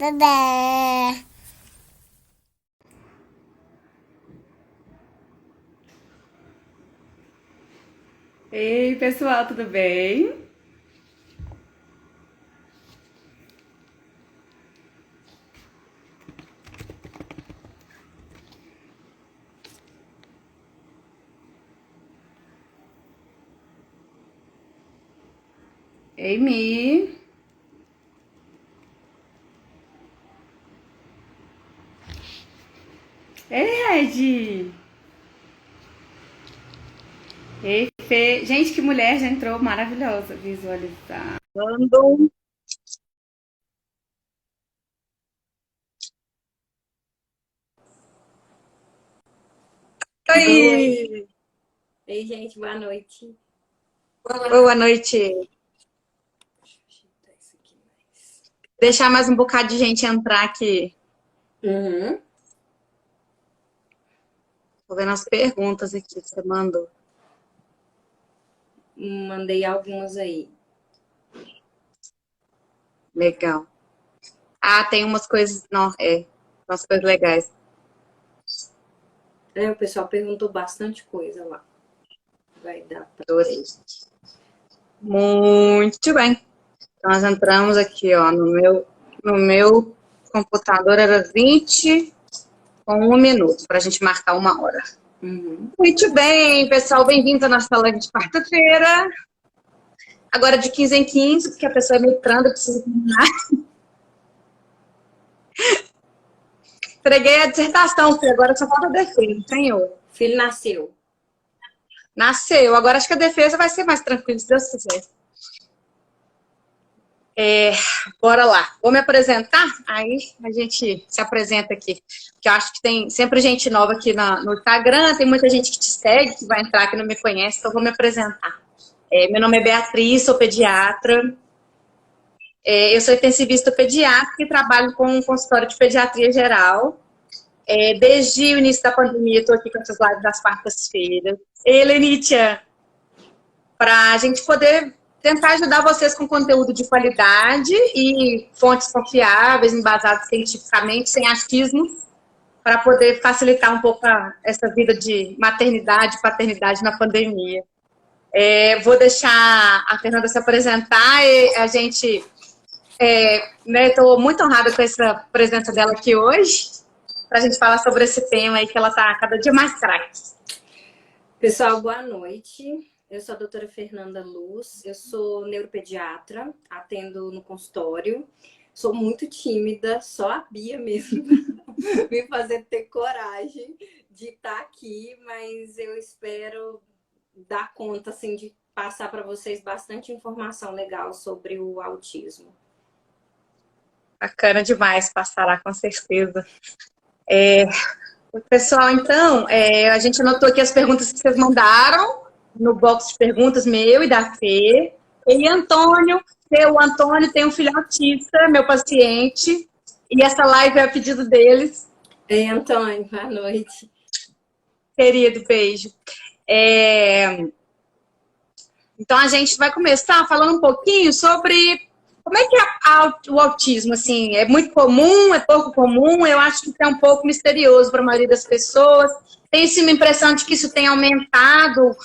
Tadá! Ei, pessoal, tudo bem? Ei, Mi. Ei, Ed. Ei, Fê. Gente, que mulher já entrou maravilhosa. Visualizar. Andam. Oi, Oi, Ei, gente, boa noite. boa noite. Deixar mais um bocado de gente entrar aqui. Uhum. Tô vendo as perguntas aqui que você mandou. Mandei algumas aí. Legal. Ah, tem umas coisas. Não, umas coisas legais. O pessoal perguntou bastante coisa lá. Vai dar pra... Adorei. Muito bem. Então, nós entramos aqui, ó, no meu computador era 20 com 1 minuto, para a gente marcar 1 hora. Uhum. Muito bem, pessoal, bem-vindos à nossa live de quarta-feira. Agora de 15 em 15, porque a pessoa é metranda, precisa terminar. Entreguei a dissertação, filho, agora só falta a defesa, senhor. Filho nasceu. Nasceu, agora acho que a defesa vai ser mais tranquila, se Deus quiser. Bora lá. Vou me apresentar, aí a gente se apresenta aqui. Porque eu acho que tem sempre gente nova aqui no Instagram, tem muita gente que te segue, que vai entrar, que não me conhece, então eu vou me apresentar. Meu nome é Beatriz, sou pediatra. Eu sou intensivista pediátrica e trabalho com um consultório de pediatria geral. Desde o início da pandemia, estou aqui com essas lives das quartas-feiras. Lenitia, para a gente poder tentar ajudar vocês com conteúdo de qualidade e fontes confiáveis, embasadas cientificamente, sem achismos, para poder facilitar um pouco essa vida de maternidade e paternidade na pandemia. Vou deixar a Fernanda se apresentar e a gente... Estou muito honrada com essa presença dela aqui hoje, para a gente falar sobre esse tema aí que ela está cada dia mais craque. Pessoal, boa noite. Eu sou a doutora Fernanda Luz, eu sou neuropediatra, atendo no consultório. Sou muito tímida, só a Bia mesmo me fazer ter coragem de estar aqui, mas eu espero dar conta, assim, de passar para vocês bastante informação legal sobre o autismo. Bacana demais, passará com certeza. Pessoal, então, a gente anotou aqui as perguntas que vocês mandaram no box de perguntas meu e da Fê. E Antônio, o Antônio tem um filho autista, meu paciente, e essa live é a pedido deles. Ei, Antônio, boa noite. Querido, beijo. Então, a gente vai começar falando um pouquinho sobre como é que é o autismo, assim, é muito comum, é pouco comum, eu acho que é um pouco misterioso para a maioria das pessoas. Tem sim uma impressão de que isso tem aumentado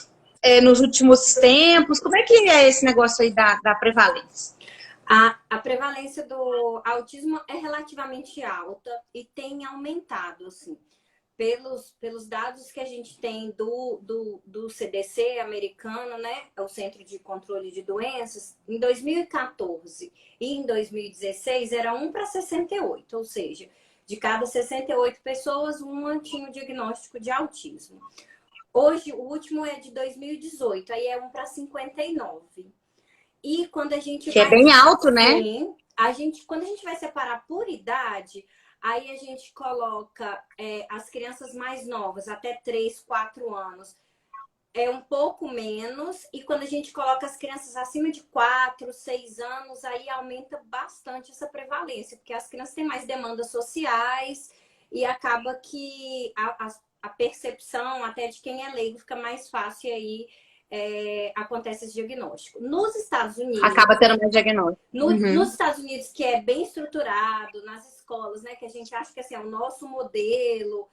nos últimos tempos. Como é que é esse negócio aí da prevalência? A prevalência do autismo é relativamente alta e tem aumentado, assim. Pelos dados que a gente tem do CDC americano, né, o Centro de Controle de Doenças, em 2014 e em 2016 era 1 para 68, ou seja, de cada 68 pessoas, uma tinha o diagnóstico de autismo. Hoje, o último é de 2018, aí é 1 para 59. E quando a gente Que vai... é bem alto, né? Sim, quando a gente vai separar por idade... Aí a gente coloca as crianças mais novas, até 3, 4 anos, é um pouco menos. E quando a gente coloca as crianças acima de 4, 6 anos, aí aumenta bastante essa prevalência, porque as crianças têm mais demandas sociais e acaba que a percepção até de quem é leigo fica mais fácil aí acontece esse diagnóstico. Nos Estados Unidos... Acaba tendo mais diagnóstico. Nos Estados Unidos, que é bem estruturado, nas escolas, né? Que a gente acha que assim, é o nosso modelo...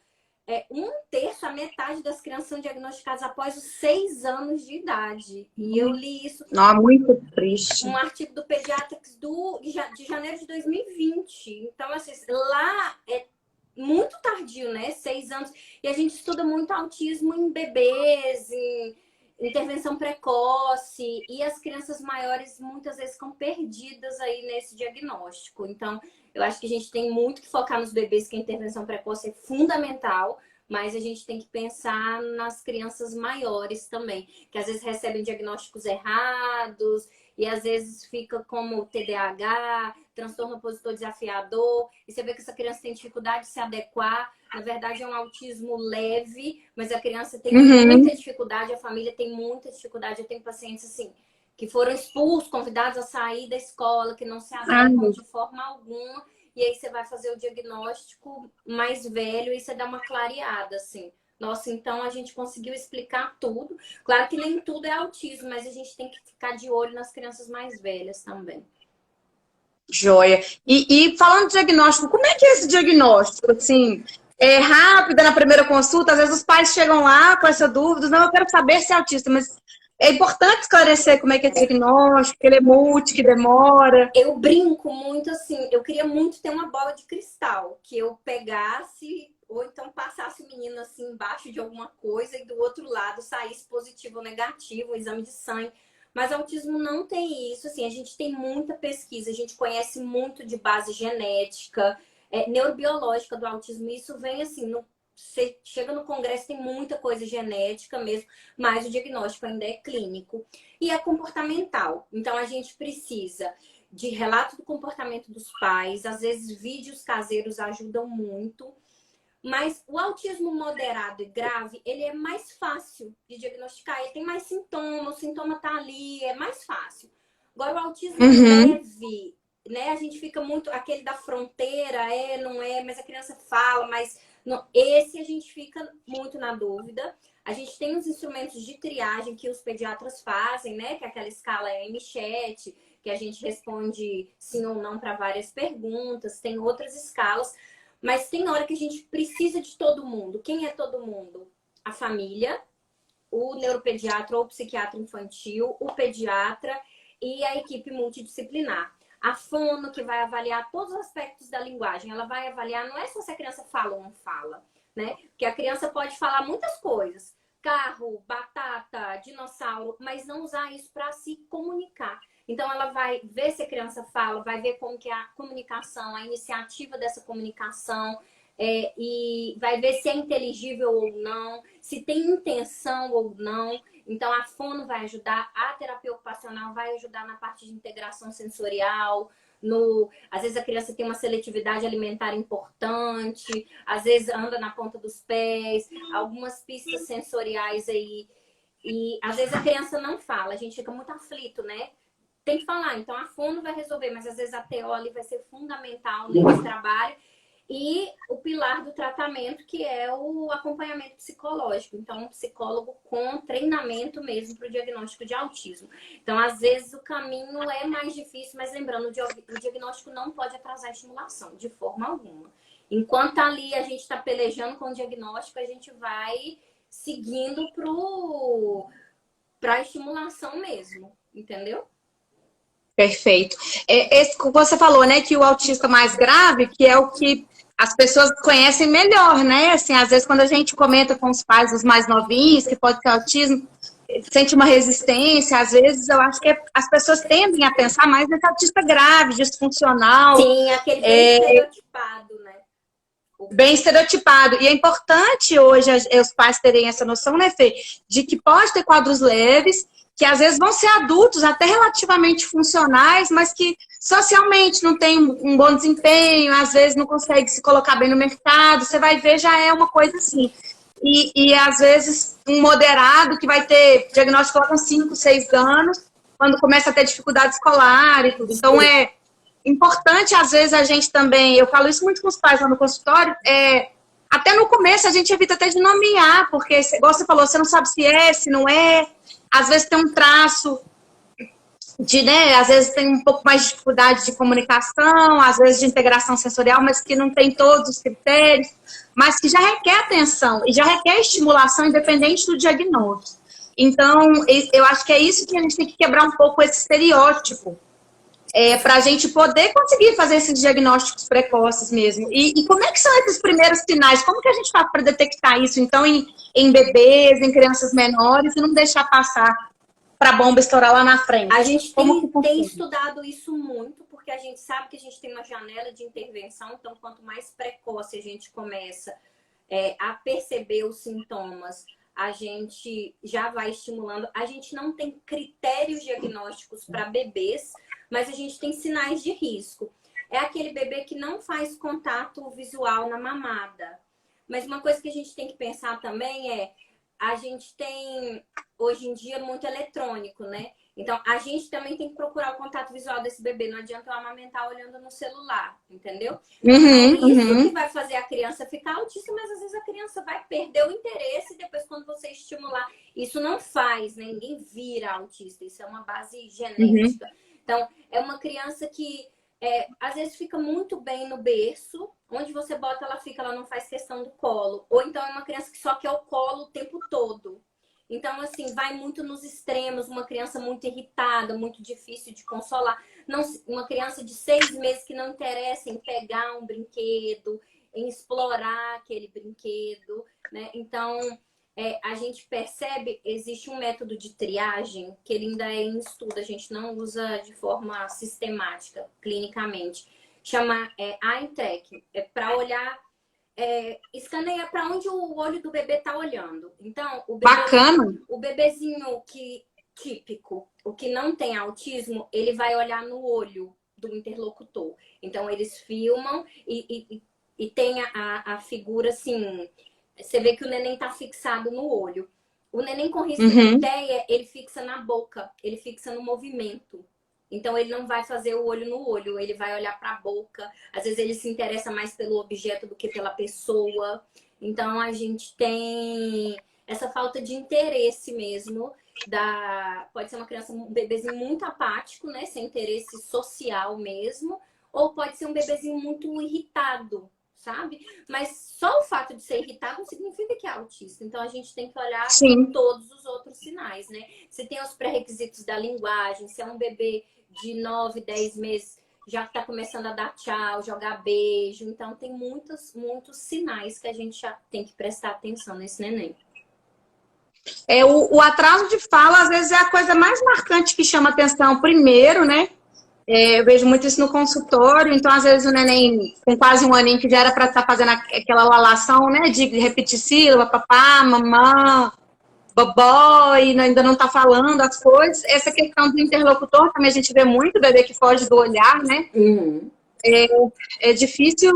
um terço, a metade das crianças são diagnosticadas após os 6 anos de idade. E eu li isso... Não, muito triste. Um artigo do Pediatrics de janeiro de 2020. Então, assim, lá é muito tardio, né? 6 anos. E a gente estuda muito autismo em bebês, em intervenção precoce. E as crianças maiores muitas vezes ficam perdidas aí nesse diagnóstico. Então, eu acho que a gente tem muito que focar nos bebês, que a intervenção precoce é fundamental. Mas a gente tem que pensar nas crianças maiores também, que às vezes recebem diagnósticos errados e às vezes fica como TDAH, transtorno opositor desafiador, e você vê que essa criança tem dificuldade de se adequar. Na verdade, é um autismo leve, mas a criança tem muita dificuldade, a família tem muita dificuldade. Eu tenho pacientes assim, que foram expulsos, convidados a sair da escola, que não se adequam de forma alguma. E aí você vai fazer o diagnóstico mais velho e você dá uma clareada, assim. Nossa, então a gente conseguiu explicar tudo. Claro que nem tudo é autismo, mas a gente tem que ficar de olho nas crianças mais velhas também. Joia. E falando de diagnóstico, como é que é esse diagnóstico? Assim, é rápido na primeira consulta? Às vezes os pais chegam lá com essa dúvida. Não, eu quero saber se é autista, mas... É importante esclarecer como é que é esse diagnóstico, que ele é multi, que demora. Eu brinco muito assim, eu queria muito ter uma bola de cristal, que eu pegasse, ou então passasse o menino assim embaixo de alguma coisa e do outro lado saísse positivo ou negativo, o exame de sangue. Mas autismo não tem isso, assim, a gente tem muita pesquisa, a gente conhece muito de base genética, neurobiológica do autismo, e isso vem assim, você chega no congresso, tem muita coisa genética mesmo, mas o diagnóstico ainda é clínico. E é comportamental. Então, a gente precisa de relato do comportamento dos pais. Às vezes, vídeos caseiros ajudam muito. Mas o autismo moderado e grave, ele é mais fácil de diagnosticar. Ele tem mais sintomas, o sintoma tá ali, é mais fácil. Agora, o autismo leve, né? A gente fica muito... Aquele da fronteira, não é, mas a criança fala, mas... Não, esse a gente fica muito na dúvida. A gente tem os instrumentos de triagem que os pediatras fazem, né? Que é aquela escala MCHAT, que a gente responde sim ou não para várias perguntas. Tem outras escalas, mas tem hora que a gente precisa de todo mundo. Quem é todo mundo? A família, o neuropediatra ou psiquiatra infantil, o pediatra e a equipe multidisciplinar. A fono, que vai avaliar todos os aspectos da linguagem, ela vai avaliar, não é só se a criança fala ou não fala, né? Porque a criança pode falar muitas coisas, carro, batata, dinossauro, mas não usar isso para se comunicar. Então, ela vai ver se a criança fala, vai ver como que é a comunicação, a iniciativa dessa comunicação, e vai ver se é inteligível ou não, se tem intenção ou não. Então, a fono vai ajudar, a terapia ocupacional vai ajudar na parte de integração sensorial. Às vezes a criança tem uma seletividade alimentar importante, às vezes anda na ponta dos pés, algumas pistas sensoriais aí. E às vezes a criança não fala, a gente fica muito aflito, né? Tem que falar, então a fono vai resolver, mas às vezes a TO ali vai ser fundamental nesse trabalho. E o pilar do tratamento, que é o acompanhamento psicológico. Então, um psicólogo com treinamento mesmo para o diagnóstico de autismo. Então, às vezes, o caminho é mais difícil, mas lembrando, o diagnóstico não pode atrasar a estimulação, de forma alguma. Enquanto ali a gente está pelejando com o diagnóstico, a gente vai seguindo para a estimulação mesmo, entendeu? Perfeito. Esse que você falou, né, que o autista mais grave, que é o que as pessoas conhecem melhor, né? Assim, às vezes quando a gente comenta com os pais, os mais novinhos, que pode ter autismo, sente uma resistência, às vezes eu acho que as pessoas tendem a pensar mais nesse autista grave, disfuncional. Sim, aquele bem estereotipado, né? Bem estereotipado. E é importante hoje os pais terem essa noção, né, Fê, de que pode ter quadros leves, que às vezes vão ser adultos, até relativamente funcionais, mas que socialmente não tem um bom desempenho, às vezes não consegue se colocar bem no mercado, você vai ver, já é uma coisa assim. E às vezes um moderado que vai ter diagnóstico lá com 5, 6 anos, quando começa a ter dificuldade escolar e tudo. Então é importante, às vezes, a gente também, eu falo isso muito com os pais lá no consultório, até no começo a gente evita até de nomear, porque, igual você falou, você não sabe se é, se não é. às vezes tem um traço de, né, às vezes tem um pouco mais de dificuldade de comunicação, às vezes de integração sensorial, mas que não tem todos os critérios, mas que já requer atenção e já requer estimulação independente do diagnóstico. Então, eu acho que é isso que a gente tem que quebrar um pouco esse estereótipo, para a gente poder conseguir fazer esses diagnósticos precoces mesmo. E como é que são esses primeiros sinais? Como que a gente faz para detectar isso, então, em bebês, em crianças menores, e não deixar passar para a bomba estourar lá na frente? A gente tem estudado isso muito, porque a gente sabe que a gente tem uma janela de intervenção, então quanto mais precoce a gente começa a perceber os sintomas, a gente já vai estimulando. A gente não tem critérios diagnósticos para bebês, mas a gente tem sinais de risco. É aquele bebê que não faz contato visual na mamada. Mas uma coisa que a gente tem que pensar também a gente tem, hoje em dia, muito eletrônico, né? Então, a gente também tem que procurar o contato visual desse bebê. Não adianta eu amamentar olhando no celular, entendeu? Isso que vai fazer a criança ficar autista, mas às vezes a criança vai perder o interesse depois quando você estimular. Isso não faz, né? Ninguém vira autista. Isso é uma base genética. Então, é uma criança que às vezes fica muito bem no berço, onde você bota, ela fica, ela não faz questão do colo. Ou então é uma criança que só quer o colo o tempo todo. Então, assim, vai muito nos extremos, uma criança muito irritada, muito difícil de consolar. Não, uma criança de 6 meses que não interessa em pegar um brinquedo, em explorar aquele brinquedo, né? Então, a gente percebe, existe um método de triagem que ele ainda é em estudo, a gente não usa de forma sistemática, clinicamente. Chama eye tracking, para olhar, escaneia para onde o olho do bebê está olhando. Então, Bacana! O bebezinho típico, o que não tem autismo, ele vai olhar no olho do interlocutor. Então, eles filmam e tem a figura assim. Você vê que o neném tá fixado no olho. O neném com risco de TEA, ele fixa na boca, ele fixa no movimento. Então, ele não vai fazer o olho no olho, ele vai olhar para a boca. Às vezes, ele se interessa mais pelo objeto do que pela pessoa. Então, a gente tem essa falta de interesse mesmo. Pode ser uma criança, um bebezinho muito apático, né? Sem interesse social mesmo. Ou pode ser um bebezinho muito irritado, sabe? Mas só o fato de ser irritado não significa que é autista. Então, a gente tem que olhar todos os outros sinais, né? Se tem os pré-requisitos da linguagem, se é um bebê de 9, 10 meses, já está começando a dar tchau, jogar beijo. Então, tem muitos sinais que a gente já tem que prestar atenção nesse neném. O atraso de fala, às vezes, é a coisa mais marcante que chama atenção primeiro, né? Eu vejo muito isso no consultório, então às vezes o neném com quase 1 aninho que já era para estar fazendo aquela lalação, né, de repetir sílaba, papá, mamã, bobó, e ainda não está falando as coisas. Essa questão do interlocutor também a gente vê muito, bebê que foge do olhar, né? É difícil,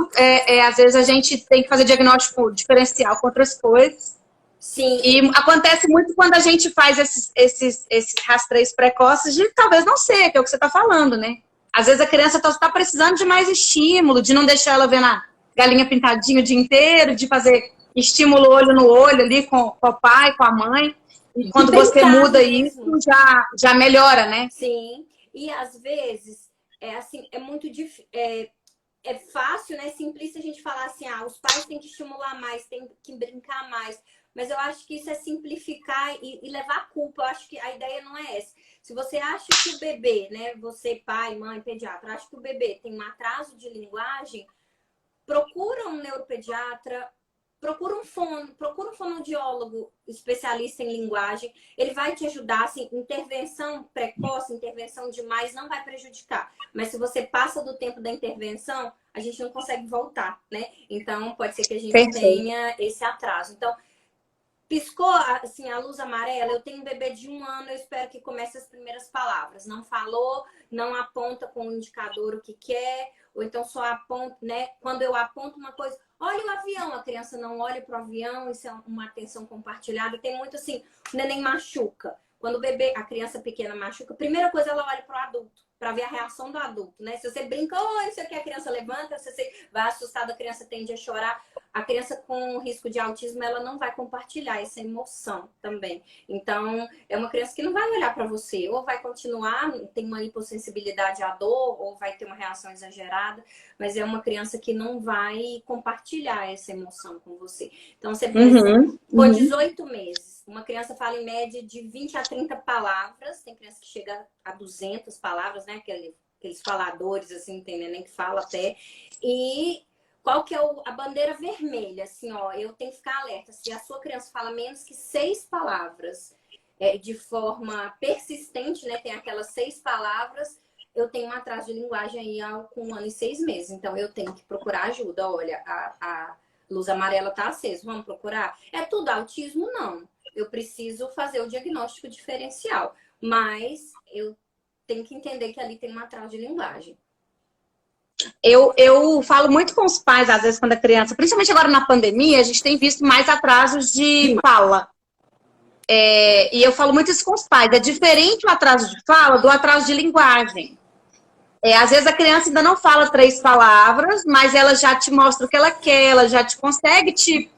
às vezes a gente tem que fazer diagnóstico diferencial com outras coisas. Sim. E acontece muito quando a gente faz esses rastreios precoces de talvez não ser, que é o que você está falando, né? Às vezes a criança está precisando de mais estímulo, de não deixar ela ver na galinha pintadinha o dia inteiro, de fazer estímulo olho no olho ali com o pai, com a mãe. E quando você muda isso, já melhora, né? Sim. E às vezes, é muito difícil. É fácil, né? Simplista a gente falar assim, os pais têm que estimular mais, têm que brincar mais. Mas eu acho que isso é simplificar e levar a culpa. Eu acho que a ideia não é essa. Se você acha que o bebê, né? Você, pai, mãe, pediatra, acha que o bebê tem um atraso de linguagem, procura um neuropediatra, procura um fonoaudiólogo especialista em linguagem. Ele vai te ajudar, assim, intervenção precoce, intervenção demais não vai prejudicar. Mas se você passa do tempo da intervenção, a gente não consegue voltar, né? Então, pode ser que a gente tenha esse atraso. Então, piscou assim, a luz amarela, eu tenho um bebê de 1 ano, eu espero que comece as primeiras palavras. Não falou, não aponta com o indicador o que quer, ou então só aponta, né? Quando eu aponto uma coisa, olha o avião, a criança não olha para o avião, isso é uma atenção compartilhada. Tem muito assim, o neném machuca. quando o bebê, a criança pequena machuca, a primeira coisa ela olha para o adulto, para ver a reação do adulto, né? Se você brinca, oi, isso aqui a criança levanta, se você vai assustado, a criança tende a chorar. A criança com risco de autismo, ela não vai compartilhar essa emoção também. Então, é uma criança que não vai olhar para você, ou vai continuar, tem uma hipossensibilidade à dor, ou vai ter uma reação exagerada, mas é uma criança que não vai compartilhar essa emoção com você. Então, você pensa, com 18 meses, uma criança fala em média de 20 a 30 palavras, tem criança que chega a 200 palavras, né? Aqueles faladores, assim, tem neném que fala até. E qual que é a bandeira vermelha? Assim, ó, eu tenho que ficar alerta. Se a sua criança fala menos que 6 palavras de forma persistente, né? Tem aquelas 6 palavras, eu tenho um atraso de linguagem aí com 1 ano e 6 meses. Então, eu tenho que procurar ajuda. Olha, a luz amarela tá acesa, vamos procurar? É tudo autismo? Não. Eu preciso fazer o diagnóstico diferencial. Mas eu tenho que entender que ali tem um atraso de linguagem. Eu falo muito com os pais, às vezes, quando é criança, principalmente agora na pandemia, a gente tem visto mais atrasos de fala. E eu falo muito isso com os pais. É diferente o atraso de fala do atraso de linguagem. Às vezes a criança ainda não fala 3 palavras, mas ela já te mostra o que ela quer, ela já consegue te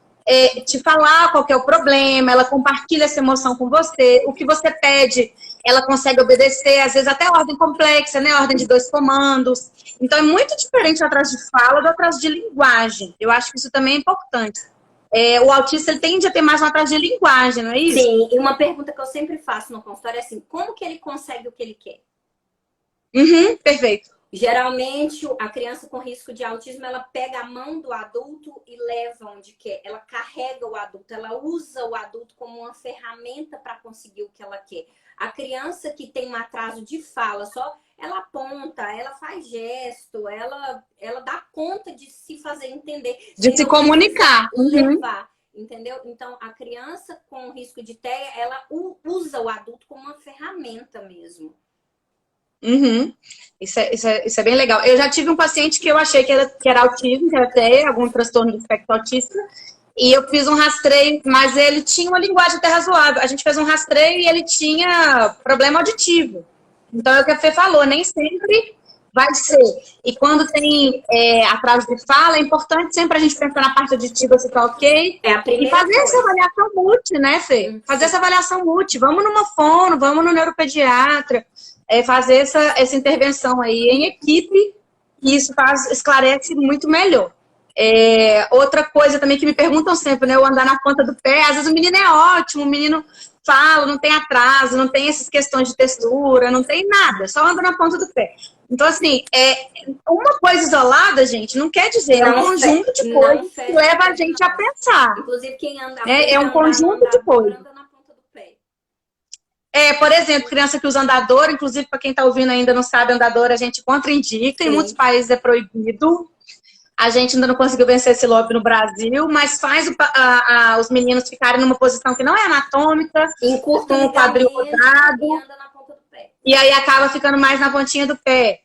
falar qual que é o problema, ela compartilha essa emoção com você, o que você pede, ela consegue obedecer, às vezes até ordem complexa, né? Ordem de 2 comandos. Então é muito diferente o atraso de fala do atraso de linguagem. Eu acho que isso também é importante. O autista ele tende a ter mais um atraso de linguagem, não é isso? Sim, e uma pergunta que eu sempre faço no consultório é assim, como que ele consegue o que ele quer? Perfeito. Geralmente, a criança com risco de autismo, ela pega a mão do adulto e leva onde quer. Ela carrega o adulto, ela usa o adulto como uma ferramenta para conseguir o que ela quer. A criança que tem um atraso de fala só, ela aponta, ela faz gesto, ela dá conta de se fazer entender. De se comunicar. Levar, entendeu? Então, a criança com risco de TEA, ela usa o adulto como uma ferramenta mesmo. Isso é bem legal. Eu já tive um paciente que eu achei que era autismo, que era TEA, algum transtorno do espectro autista, e eu fiz um rastreio, mas ele tinha uma linguagem até razoável. A gente fez um rastreio e ele tinha problema auditivo. Então, é o que a Fê falou, nem sempre vai ser. E quando tem atraso de fala, é importante sempre a gente pensar na parte auditiva, se tá ok. E fazer essa avaliação multi, né, Fê? Fazer essa avaliação multi. Vamos numa fono, vamos no neuropediatra. Fazer essa intervenção aí em equipe, e isso esclarece muito melhor. Outra coisa também que me perguntam sempre, né? O andar na ponta do pé. Às vezes o menino é ótimo, o menino fala, não tem atraso, não tem essas questões de textura, não tem nada, só anda na ponta do pé. Então, assim, uma coisa isolada, gente, não quer dizer, é um conjunto de coisas que leva a gente a pensar. Inclusive, quem anda é um conjunto de coisas. Por exemplo, criança que usa andador, inclusive para quem está ouvindo ainda não sabe, andador a gente contraindica, em muitos países é proibido. A gente ainda não conseguiu vencer esse lobby no Brasil, mas faz os meninos ficarem numa posição que não é anatômica, com o quadril rodado, e aí acaba ficando mais na pontinha do pé.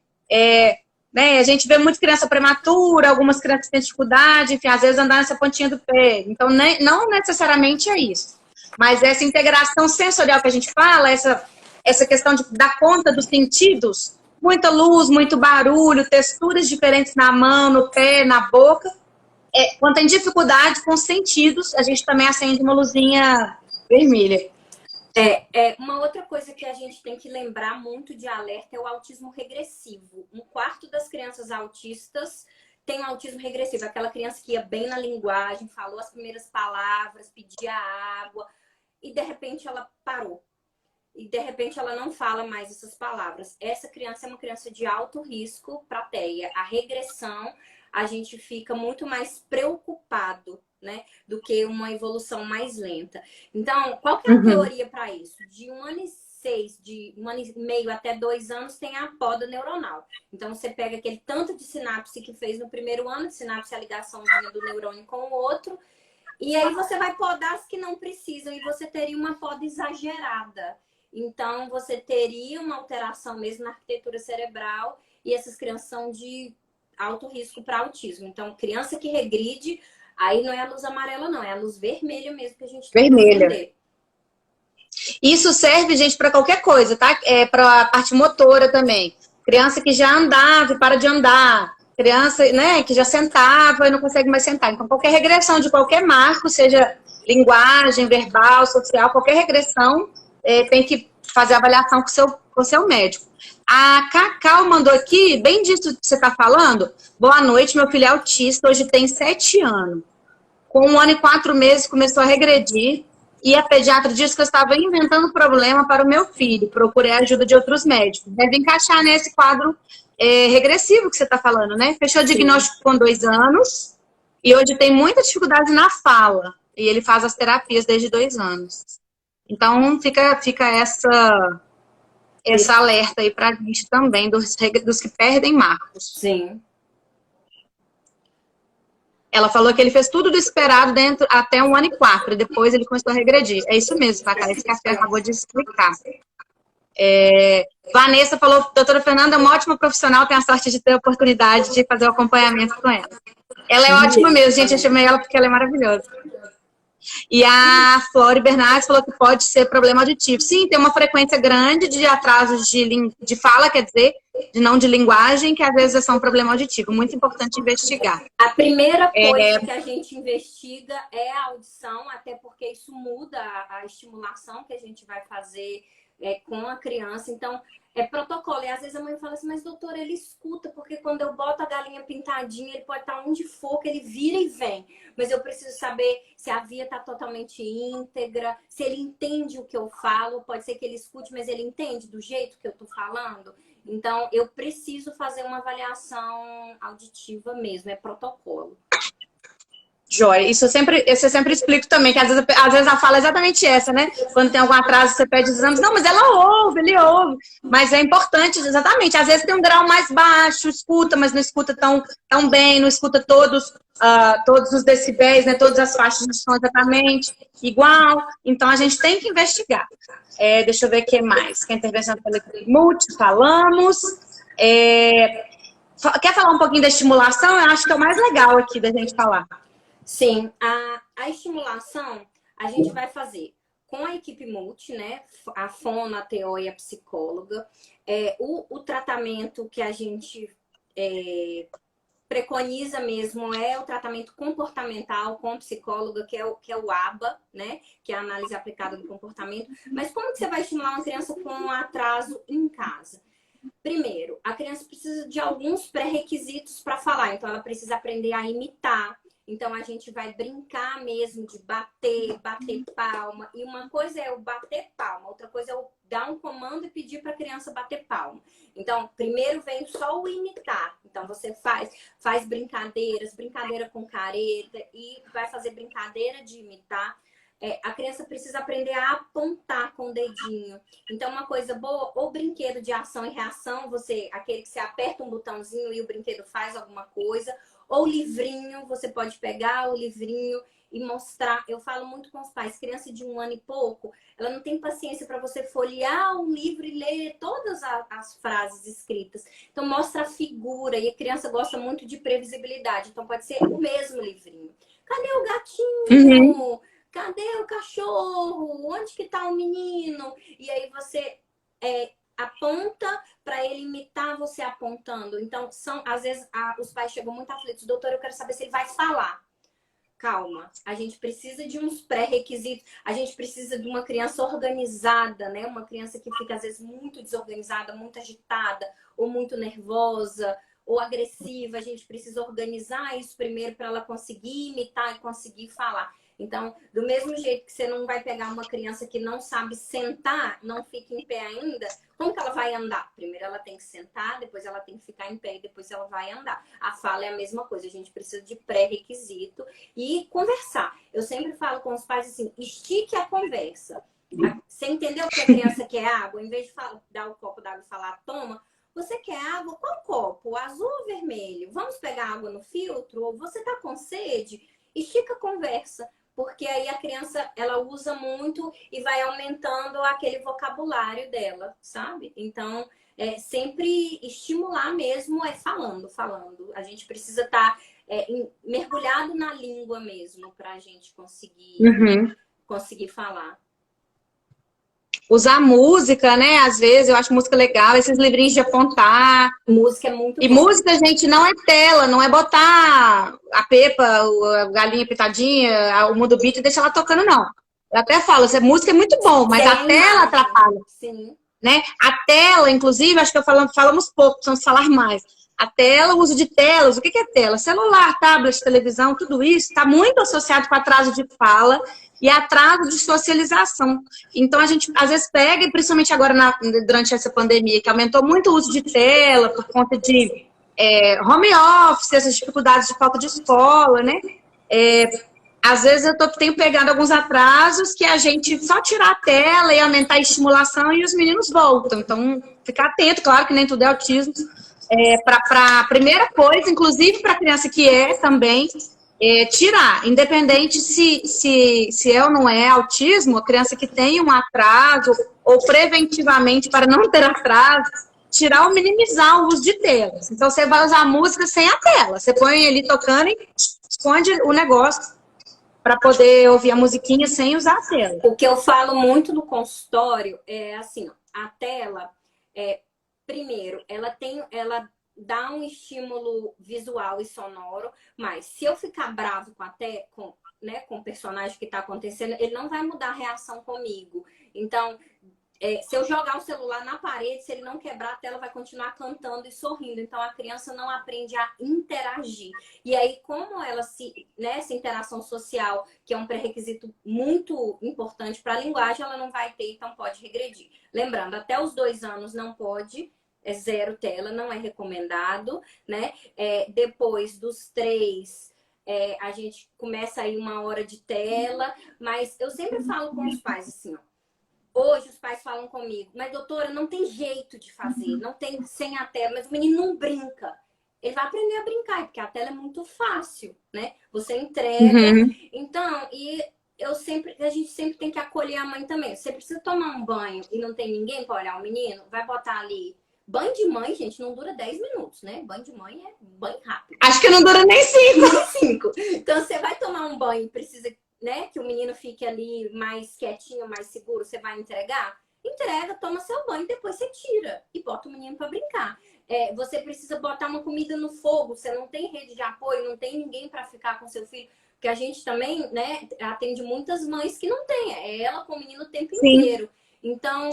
Né, a gente vê muita criança prematura, algumas crianças têm dificuldade, enfim, às vezes andar nessa pontinha do pé. Então, não necessariamente é isso. Mas essa integração sensorial que a gente fala, essa questão de dar conta dos sentidos, muita luz, muito barulho, texturas diferentes na mão, no pé, na boca. Quando tem dificuldade com os sentidos, a gente também acende uma luzinha vermelha. Uma outra coisa que a gente tem que lembrar muito de alerta é o autismo regressivo. 1/4 das crianças autistas tem um autismo regressivo. Aquela criança que ia bem na linguagem, falou as primeiras palavras, pedia água, e de repente ela parou. E de repente ela não fala mais essas palavras. Essa criança é uma criança de alto risco para TEA. A regressão, a gente fica muito mais preocupado, né, do que uma evolução mais lenta. Então, qual que é a teoria para isso? De 1 ano e 6, de 1 ano e meio até 2 anos, tem a poda neuronal. Então, você pega aquele tanto de sinapse que fez no primeiro ano, de sinapse, a ligação do neurônio com o outro, e aí você vai podar as que não precisam, e você teria uma poda exagerada. Então, você teria uma alteração mesmo na arquitetura cerebral, e essas crianças são de alto risco para autismo. Então, criança que regride, aí não é a luz amarela, não, é a luz vermelha mesmo que a gente tem que entender. Isso serve, gente, para qualquer coisa, tá? Para a parte motora também. Criança que já andava e para de andar. Criança, né, que já sentava e não consegue mais sentar. Então, qualquer regressão de qualquer marco, seja linguagem, verbal, social, qualquer regressão, tem que fazer avaliação com o seu médico. A Cacau mandou aqui, bem disso que você está falando. Boa noite, meu filho é autista, hoje tem 7 anos. Com 1 ano e 4 meses começou a regredir e a pediatra disse que eu estava inventando problema para o meu filho. Procurei a ajuda de outros médicos. Deve encaixar nesse quadro regressivo que você está falando, né? Fechou o diagnóstico com 2 anos e hoje tem muita dificuldade na fala. E ele faz as terapias desde 2 anos. Então, fica essa alerta aí pra gente também, dos que perdem marcos. Sim. Ela falou que ele fez tudo do esperado dentro até 1 ano e 4, e depois ele começou a regredir. É isso mesmo, tá, cara? Isso que a Fê acabou de explicar. Vanessa falou, doutora Fernanda é uma ótima profissional, tem a sorte de ter a oportunidade de fazer o acompanhamento com ela. Ela é ótima mesmo, gente, eu chamei ela porque ela é maravilhosa. E a Flori Bernardes falou que pode ser problema auditivo. Sim, tem uma frequência grande de atrasos de fala, quer dizer, não de linguagem, que às vezes são um problema auditivo. Muito importante investigar. A primeira coisa que a gente investiga é a audição, até porque isso muda a estimulação que a gente vai fazer com a criança. Então, é protocolo. E às vezes a mãe fala assim, mas doutora, ele escuta, porque quando eu boto a galinha pintadinha, ele pode estar onde for, que ele vira e vem. Mas eu preciso saber se a via está totalmente íntegra, se ele entende o que eu falo. Pode ser que ele escute, mas ele entende do jeito que eu estou falando. Então, eu preciso fazer uma avaliação auditiva mesmo, é protocolo. Joia. Isso eu sempre explico também, que às vezes a fala é exatamente essa, né? Quando tem algum atraso, você pede os exames. Não, mas ela ouve, ele ouve. Mas é importante, exatamente. Às vezes tem um grau mais baixo, escuta, mas não escuta tão bem, não escuta todos os decibéis, né? Todas as faixas de som exatamente igual. Então, a gente tem que investigar. Deixa eu ver o que mais. Que a intervenção pela multi, falamos. Quer falar um pouquinho da estimulação? Eu acho que é o mais legal aqui da gente falar. Sim, a estimulação a gente vai fazer com a equipe multi, né? A fono, a TO e a psicóloga. O tratamento que a gente preconiza mesmo é o tratamento comportamental com psicóloga, que é o ABA, né? Que é a análise aplicada do comportamento. Mas como que você vai estimular uma criança com um atraso em casa? Primeiro, a criança precisa de alguns pré-requisitos para falar. Então, ela precisa aprender a imitar. Então, a gente vai brincar mesmo de bater palma. E uma coisa é o bater palma, outra coisa é o dar um comando e pedir para a criança bater palma. Então, primeiro vem só o imitar. Então, você faz brincadeira com careta e vai fazer brincadeira de imitar. A criança precisa aprender a apontar com o dedinho. Então, uma coisa boa, ou brinquedo de ação e reação, aquele que você aperta um botãozinho e o brinquedo faz alguma coisa. Ou livrinho, você pode pegar o livrinho e mostrar. Eu falo muito com os pais, criança de 1 ano e pouco, ela não tem paciência para você folhear um livro e ler todas as frases escritas. Então, mostra a figura, e a criança gosta muito de previsibilidade. Então, pode ser o mesmo livrinho. Cadê o gatinho? Uhum. Cadê o cachorro? Onde que tá o menino? E aí você aponta para ele imitar você apontando. Então, às vezes, os pais chegam muito aflitos. Doutor, eu quero saber se ele vai falar. Calma, a gente precisa de uns pré-requisitos. A gente precisa de uma criança organizada, né? Uma criança que fica, às vezes, muito desorganizada, muito agitada, ou muito nervosa, ou agressiva. A gente precisa organizar isso primeiro para ela conseguir imitar e conseguir falar. Então, do mesmo jeito que você não vai pegar uma criança que não sabe sentar, não fica em pé ainda, como que ela vai andar? Primeiro ela tem que sentar, depois ela tem que ficar em pé e depois ela vai andar. A fala é a mesma coisa, a gente precisa de pré-requisito e conversar. Eu sempre falo com os pais assim, estique a conversa. Você entendeu que a criança quer água? Em vez de dar o copo d'água e falar, toma, você quer água? Qual copo? Azul ou vermelho? Vamos pegar água no filtro? Ou você tá com sede? Estica a conversa. Porque aí a criança, ela usa muito e vai aumentando aquele vocabulário dela, sabe? Então, sempre estimular mesmo falando. A gente precisa estar mergulhado na língua mesmo para a gente conseguir falar. usar música, né? Às vezes eu acho música legal, esses livrinhos de apontar. Música é muito E bom. música, gente, não é tela, não é botar a Pepa, a Galinha Pitadinha, o Mundo Beat e deixar ela tocando, não. Eu até falo, essa música é muito bom, mas Sem a tela imagem. atrapalha, Sim. né? A tela, inclusive, acho que falamos pouco, precisamos falar mais. A tela, o uso de telas, o que é tela? Celular, tablet, televisão, tudo isso está muito associado com atraso de fala e atraso de socialização. Então, a gente, às vezes, pega, e principalmente agora, durante essa pandemia, que aumentou muito o uso de tela por conta de home office, essas dificuldades de falta de escola, né? Às vezes eu tenho pegado alguns atrasos que a gente só tirar a tela e aumentar a estimulação e os meninos voltam. Então, ficar atento, claro que nem tudo é autismo. Para a primeira coisa, inclusive para a criança que também, tirar, independente se é ou não é autismo, a criança que tem um atraso ou preventivamente para não ter atraso, tirar ou minimizar o uso de telas. Então, você vai usar a música sem a tela. Você põe ele tocando e esconde o negócio para poder ouvir a musiquinha sem usar a tela. O que eu falo muito no consultório é assim, ó, a tela, primeiro, ela dá um estímulo visual e sonoro, mas se eu ficar bravo com o personagem que está acontecendo, ele não vai mudar a reação comigo. Então, se eu jogar o celular na parede, se ele não quebrar, a tela vai continuar cantando e sorrindo. Então, a criança não aprende a interagir. E aí, como essa interação social, que é um pré-requisito muito importante para a linguagem, ela não vai ter, então pode regredir. Lembrando, até os 2 anos não pode, é 0 tela, não é recomendado, né? Depois dos 3, a gente começa aí 1 hora de tela, mas eu sempre falo com os pais assim, ó. Hoje os pais falam comigo, mas doutora, não tem jeito de fazer, não tem sem a tela, mas o menino não brinca. Ele vai aprender a brincar, porque a tela é muito fácil, né? Você entrega. Então, a gente sempre tem que acolher a mãe também. Você precisa tomar um banho e não tem ninguém para olhar o menino, vai botar ali. Banho de mãe, gente, não dura 10 minutos, né? Banho de mãe é banho rápido. Acho que não dura nem 5. Então, você vai tomar um banho e precisa, né, que o menino fique ali mais quietinho, mais seguro, você vai entregar? Entrega, toma seu banho, depois você tira e bota o menino para brincar. Você precisa botar uma comida no fogo, você não tem rede de apoio, não tem ninguém para ficar com seu filho, porque a gente também, né, atende muitas mães que não tem, ela com o menino o tempo inteiro. Então,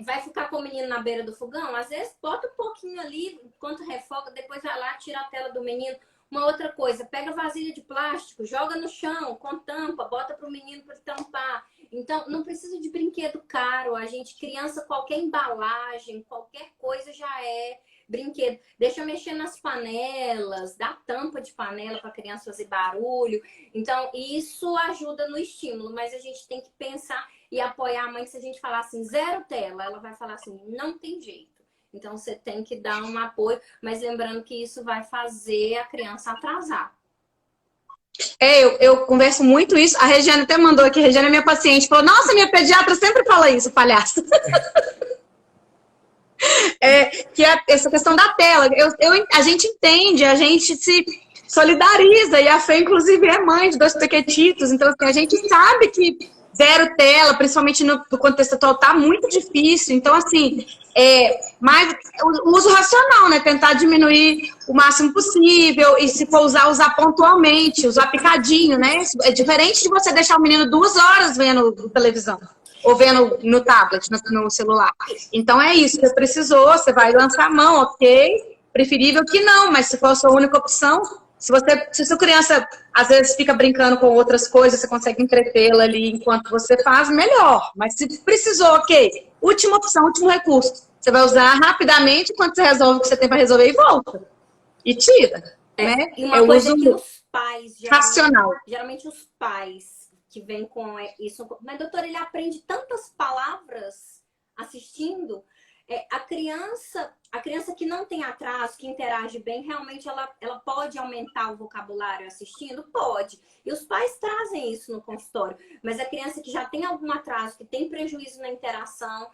vai ficar com o menino na beira do fogão? Às vezes, bota um pouquinho ali, enquanto refoga, depois vai lá, tira a tela do menino. Uma outra coisa, pega vasilha de plástico, joga no chão, com tampa, bota para o menino para tampar. Então, não precisa de brinquedo caro. A gente, criança, qualquer embalagem, qualquer coisa já é brinquedo. Deixa eu mexer nas panelas, dá tampa de panela para a criança fazer barulho. Então, isso ajuda no estímulo, mas a gente tem que pensar e apoiar a mãe. Se a gente falar assim, 0 tela, ela vai falar assim, não tem jeito. Então, você tem que dar um apoio, mas lembrando que isso vai fazer a criança atrasar. Eu converso muito isso. A Regiane até mandou aqui, a Regiane é minha paciente, falou, nossa, minha pediatra sempre fala isso, palhaço. Que é essa questão da tela. A gente entende, a gente se solidariza, e a Fê, inclusive, é mãe de 2 pequetitos, então assim, a gente sabe que 0 tela, principalmente no contexto atual, tá muito difícil. Então, assim, mais o uso racional, né? Tentar diminuir o máximo possível, e se for usar pontualmente, usar picadinho, né? É diferente de você deixar o menino 2 horas vendo televisão, ou vendo no tablet, no celular. Então, é isso, você precisou, você vai lançar a mão, ok? Preferível que não, mas se for a sua única opção, se sua criança, às vezes, fica brincando com outras coisas, você consegue entretê-la ali enquanto você faz, melhor. Mas se precisou, ok, última opção, último recurso. Você vai usar rapidamente, quando você resolve o que você tem para resolver, e volta. E tira, né? E uma coisa que os pais, geralmente os pais que vêm com isso, mas doutora, ele aprende tantas palavras assistindo. A criança que não tem atraso, que interage bem, realmente ela pode aumentar o vocabulário assistindo? Pode. E os pais trazem isso no consultório. Mas a criança que já tem algum atraso, que tem prejuízo na interação,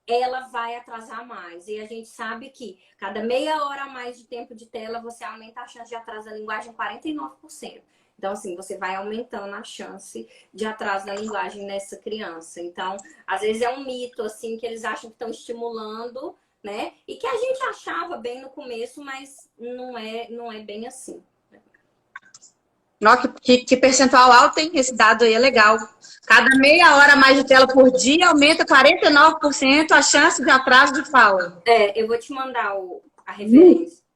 ela vai atrasar mais. E a gente sabe que cada meia hora a mais de tempo de tela, você aumenta a chance de atraso da linguagem 49%. Então, assim, você vai aumentando a chance de atraso na linguagem nessa criança. Então, às vezes é um mito, assim, que eles acham que estão estimulando, né? E que a gente achava bem no começo, mas não é bem assim. Nossa, que percentual alto, hein? Esse dado aí é legal. Cada meia hora a mais de tela por dia aumenta 49% a chance de atraso de fala. Eu vou te mandar a referência.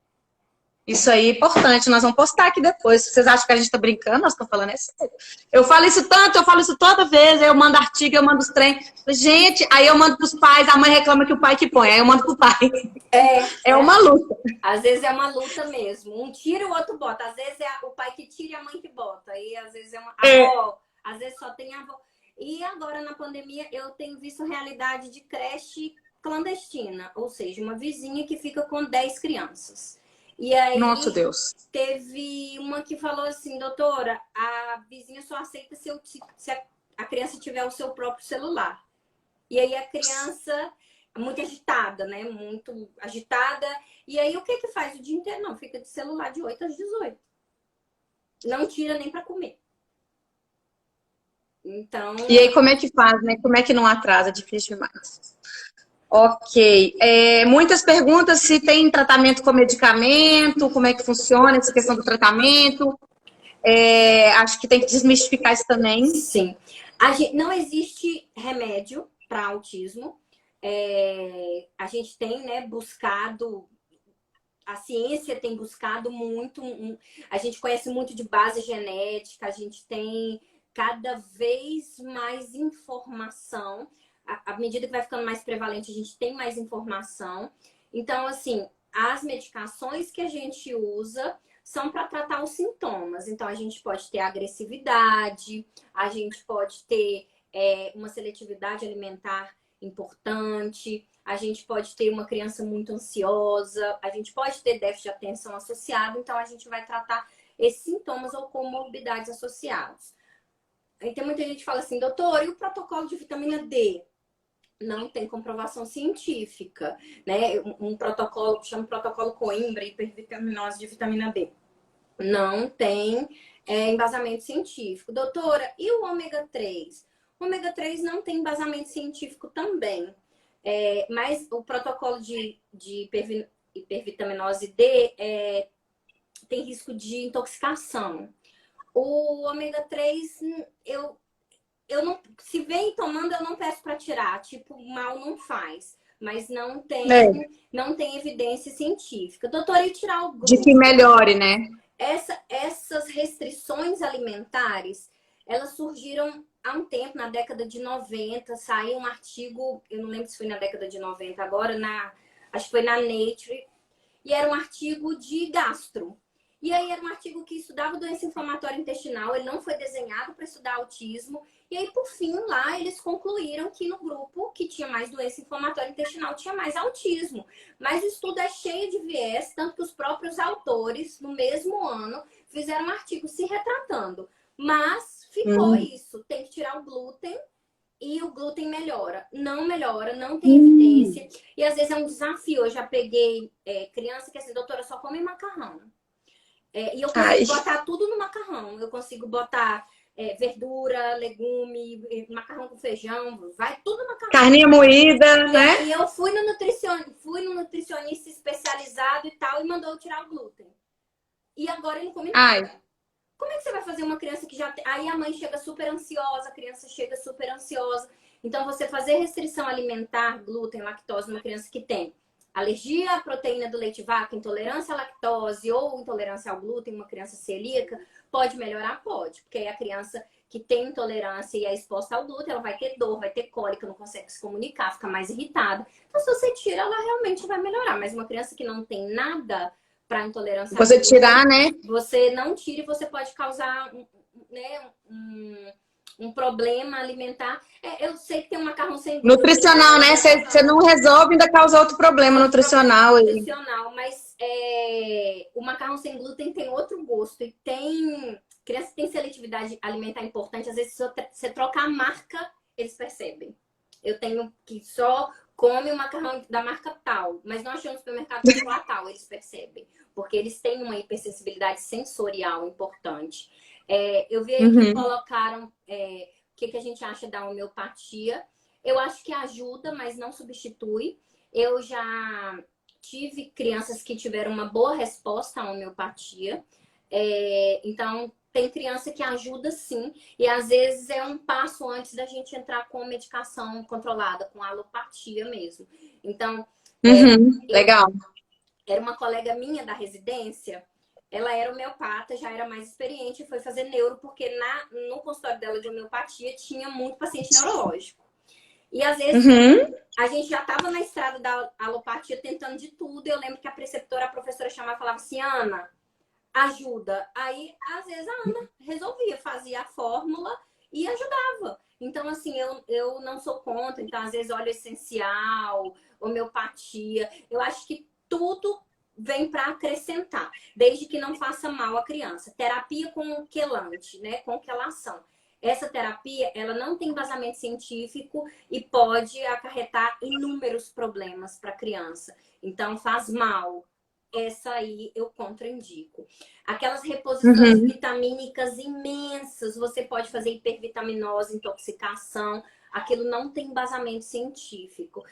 Isso aí é importante, nós vamos postar aqui depois. Vocês acham que a gente tá brincando? Nós estamos falando é sério. Eu falo isso tanto, eu falo isso toda vez, aí eu mando artigo, eu mando os trem. Gente, aí eu mando pros pais, a mãe reclama que o pai que põe, aí eu mando pro pai. É uma luta. Às vezes é uma luta mesmo. Um tira, o outro bota. Às vezes é o pai que tira e a mãe que bota. E às vezes é uma avó, às vezes só tem a avó. E agora na pandemia eu tenho visto realidade de creche clandestina, ou seja, uma vizinha que fica com 10 crianças. E aí, nossa Deus, teve uma que falou assim, doutora, a vizinha só aceita se a criança tiver o seu próprio celular. E aí a criança, muito agitada, né? Muito agitada. E aí o que faz o dia inteiro? Não, fica de celular de 8 às 18. Não tira nem para comer. Então... E aí como é que faz, né? Como é que não atrasa? Difícil demais. Ok. Muitas perguntas se tem tratamento com medicamento, como é que funciona essa questão do tratamento. Acho que tem que desmistificar isso também. Sim. Não existe remédio para autismo. A gente tem, né, buscado, a ciência tem buscado muito, a gente conhece muito de base genética, a gente tem cada vez mais informação. À medida que vai ficando mais prevalente, a gente tem mais informação. Então, assim, as medicações que a gente usa são para tratar os sintomas. Então, a gente pode ter agressividade, a gente pode ter uma seletividade alimentar importante, a gente pode ter uma criança muito ansiosa, a gente pode ter déficit de atenção associado. Então, a gente vai tratar esses sintomas ou comorbidades associados. Aí tem muita gente que fala assim, doutor, e o protocolo de vitamina D? Não tem comprovação científica, né? Um protocolo, chama protocolo Coimbra, hipervitaminose de vitamina D. Não tem embasamento científico. Doutora, e o ômega 3? O ômega 3 não tem embasamento científico também. Mas o protocolo de hipervitaminose D tem risco de intoxicação. O ômega 3, eu não, se vem tomando, eu não peço para tirar. Tipo, mal não faz. Mas não tem evidência científica. Doutora, e tirar o glúten? De que melhore, né? Essas restrições alimentares, elas surgiram há um tempo, na década de 90. Saiu um artigo, eu não lembro se foi na década de 90 agora, acho que foi na Nature. E era um artigo de gastro. E aí era um artigo que estudava doença inflamatória intestinal, ele não foi desenhado para estudar autismo. E aí, por fim, lá eles concluíram que no grupo que tinha mais doença inflamatória intestinal tinha mais autismo. Mas o estudo é cheio de viés, tanto que os próprios autores, no mesmo ano, fizeram um artigo se retratando. Mas ficou isso, tem que tirar o glúten e o glúten melhora. Não melhora, não tem evidência. E às vezes é um desafio. Eu já peguei criança que assim, doutora, só come macarrão. E eu consigo botar tudo no macarrão. Eu consigo botar verdura, legume, macarrão com feijão, vai tudo no macarrão. Carninha moída, né? E eu fui no nutricionista especializado e tal, e mandou eu tirar o glúten. E agora ele come nada. Como é que você vai fazer uma criança que já tem... Aí a mãe chega super ansiosa, a criança chega super ansiosa. Então, você fazer restrição alimentar, glúten, lactose, numa criança que tem alergia à proteína do leite vaca, intolerância à lactose ou intolerância ao glúten, uma criança celíaca, pode melhorar? Pode. Porque aí a criança que tem intolerância e é exposta ao glúten, ela vai ter dor, vai ter cólica, não consegue se comunicar, fica mais irritada. Então, se você tira, ela realmente vai melhorar. Mas uma criança que não tem nada para intolerância você ao glúten, tirar, né? Você não tira e você pode causar um problema alimentar. Eu sei que tem um macarrão sem glúten. Nutricional, né? Você não resolve, ainda causa outro problema nutricional. Mas o macarrão sem glúten tem outro gosto. E criança que tem seletividade alimentar importante, às vezes, se você trocar a marca, eles percebem. Eu tenho que só come o macarrão da marca tal, mas não achei no supermercado tal, eles percebem. Porque eles têm uma hipersensibilidade sensorial importante. Eu vi aí que colocaram o que a gente acha da homeopatia. Eu acho que ajuda, mas não substitui. Eu já tive crianças que tiveram uma boa resposta à homeopatia. Então, tem criança que ajuda sim. E às vezes é um passo antes da gente entrar com medicação controlada, com alopatia mesmo. Então, Legal. era uma colega minha da residência. Ela era homeopata, já era mais experiente e foi fazer neuro, porque no consultório dela de homeopatia tinha muito paciente neurológico. E às vezes a gente já estava na estrada da alopatia tentando de tudo. Eu lembro que a preceptora, a professora chamava e falava assim, Ana, ajuda. Aí, às vezes, a Ana resolvia, fazia a fórmula e ajudava. Então, assim, eu não sou contra. Então, às vezes, óleo essencial, homeopatia. Eu acho que tudo vem para acrescentar, desde que não faça mal à criança. Terapia com quelante, né? Com quelação. Essa terapia, ela não tem embasamento científico e pode acarretar inúmeros problemas para a criança. Então, faz mal. Essa aí eu contraindico. Aquelas reposições vitamínicas imensas, você pode fazer hipervitaminose, intoxicação. Aquilo não tem embasamento científico.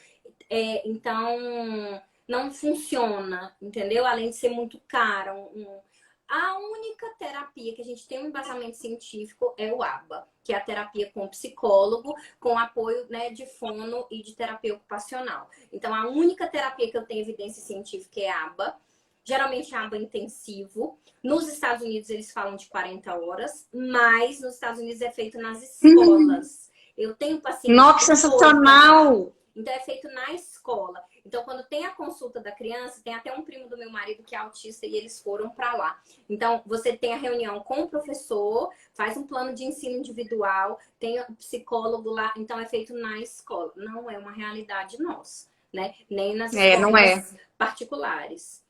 Então, não funciona, entendeu? Além de ser muito caro. A única terapia que a gente tem um embasamento científico é o ABA, que é a terapia com psicólogo, com apoio, né, de fono e de terapia ocupacional. Então, a única terapia que eu tenho evidência científica é ABA, geralmente ABA intensivo. Nos Estados Unidos, eles falam de 40 horas, mas nos Estados Unidos é feito nas escolas. Eu tenho pacientes... Nossa, sensacional! Então, é feito na escola. Então, quando tem a consulta da criança, tem até um primo do meu marido que é autista e eles foram para lá. Então, você tem a reunião com o professor, faz um plano de ensino individual, tem o psicólogo lá. Então, é feito na escola. Não é uma realidade nossa, né? Nem nas escolas particulares.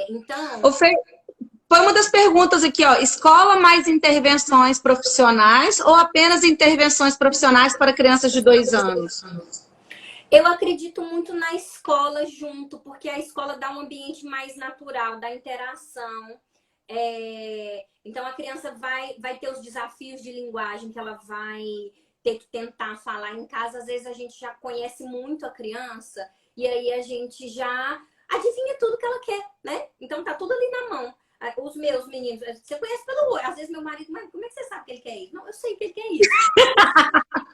Então... Foi uma das perguntas aqui, ó. Escola mais intervenções profissionais ou apenas intervenções profissionais para crianças de 2 anos? Eu acredito muito na escola junto, porque a escola dá um ambiente mais natural, dá interação. Então, a criança vai ter os desafios de linguagem que ela vai ter que tentar falar em casa. Às vezes, a gente já conhece muito a criança e aí a gente já adivinha tudo que ela quer, né? Então, tá tudo ali na mão. Os meus meninos, você conhece pelo olho. Às vezes, meu marido, mas como é que você sabe que ele quer isso? Não, eu sei que ele quer isso.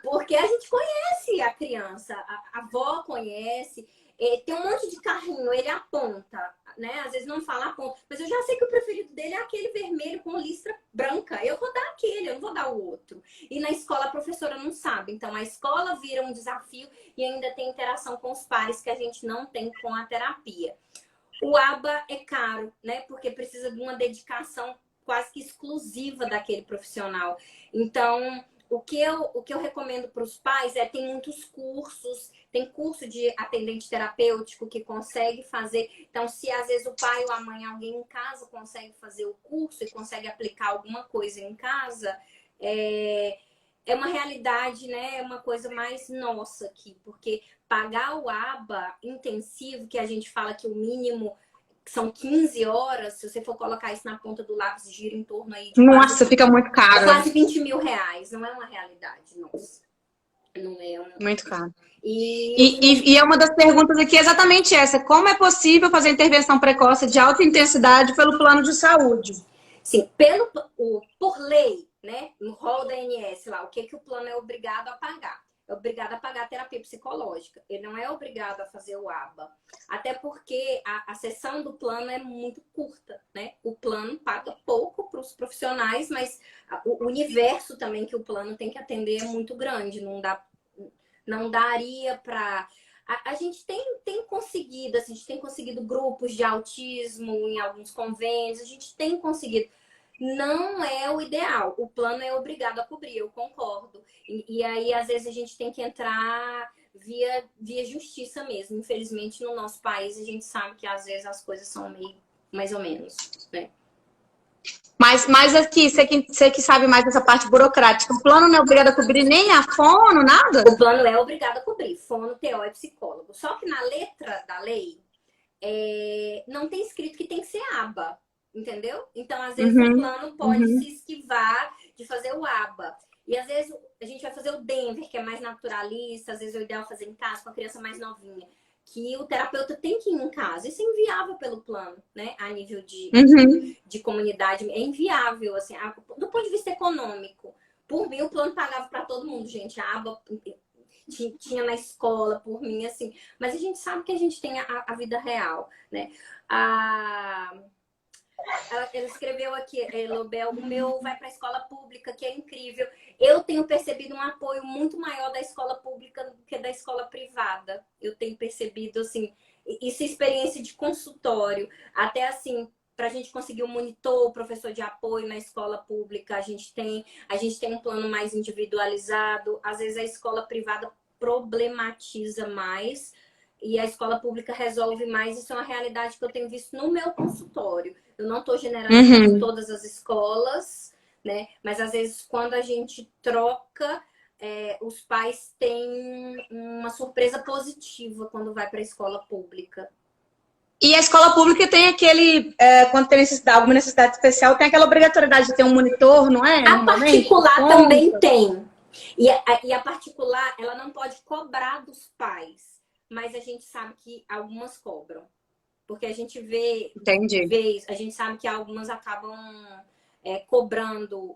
Porque a gente conhece a criança, a avó conhece, tem um monte de carrinho, ele aponta, né? Às vezes não fala aponta, mas eu já sei que o preferido dele é aquele vermelho com listra branca. Eu vou dar aquele, eu não vou dar o outro. E na escola a professora não sabe. Então a escola vira um desafio e ainda tem interação com os pares que a gente não tem com a terapia. O ABA é caro, né? Porque precisa de uma dedicação quase que exclusiva daquele profissional. Então... O que eu recomendo para os pais tem muitos cursos, tem curso de atendente terapêutico que consegue fazer. Então, se às vezes o pai ou a mãe, alguém em casa consegue fazer o curso e consegue aplicar alguma coisa em casa, é uma realidade, né? É uma coisa mais nossa aqui, porque pagar o ABA intensivo, que a gente fala que o mínimo são 15 horas, se você for colocar isso na ponta do lápis, gira em torno aí de Nossa, fica muito caro. Quase 20 mil reais. Não é uma realidade, nossa. Não é uma... Muito caro. E é uma das perguntas aqui exatamente essa. Como é possível fazer intervenção precoce de alta intensidade pelo plano de saúde? Sim, por lei, né? No rol da ANS lá, o que o plano é obrigado a pagar? É obrigado a pagar a terapia psicológica. Ele não é obrigado a fazer o ABA. Até porque a sessão do plano é muito curta, né? O plano paga pouco para os profissionais, mas o universo também que o plano tem que atender é muito grande. Não daria para... A gente tem conseguido, assim, a gente tem conseguido grupos de autismo em alguns convênios, a gente tem conseguido. Não é o ideal. O plano é obrigado a cobrir, eu concordo. E aí, às vezes, a gente tem que entrar via justiça mesmo. Infelizmente, no nosso país, a gente sabe que, às vezes, as coisas são meio mais ou menos, né? Mas aqui, você que sabe mais dessa parte burocrática, o plano não é obrigado a cobrir nem a fono, nada? O plano é obrigado a cobrir, fono, TO e psicólogo. Só que na letra da lei, não tem escrito que tem que ser ABA. entendeu? Então, às vezes, o plano pode uhum. se esquivar de fazer o ABA. E, às vezes, a gente vai fazer o Denver, que é mais naturalista. Às vezes, é o ideal fazer em casa com a criança mais novinha. Que o terapeuta tem que ir em casa. Isso é inviável pelo plano, né? A nível Uhum. de comunidade. É inviável, assim, do ponto de vista econômico. Por mim, o plano pagava para todo mundo, gente. A aba tinha na escola, por mim, assim. Mas a gente sabe que a gente tem a vida real, né? Ela escreveu aqui, Lobel, o meu vai para a escola pública, que é incrível. Eu tenho percebido um apoio muito maior da escola pública do que da escola privada. Eu tenho percebido, assim, isso é experiência de consultório. Até, assim, para a gente conseguir um monitor, um professor de apoio na escola pública, a gente tem um plano mais individualizado. Às vezes a escola privada problematiza mais e a escola pública resolve mais. Isso é uma realidade que eu tenho visto no meu consultório. Eu não estou generalizando Uhum. todas as escolas, né? Mas às vezes quando a gente troca, os pais têm uma surpresa positiva quando vai para a escola pública. E a escola pública tem aquele, quando tem alguma necessidade especial, tem aquela obrigatoriedade de ter um monitor, não é? A Normalmente? particular também Conta. tem. E a particular, ela não pode cobrar dos pais, mas a gente sabe que algumas cobram. Porque a gente Entendi. a gente sabe que algumas acabam cobrando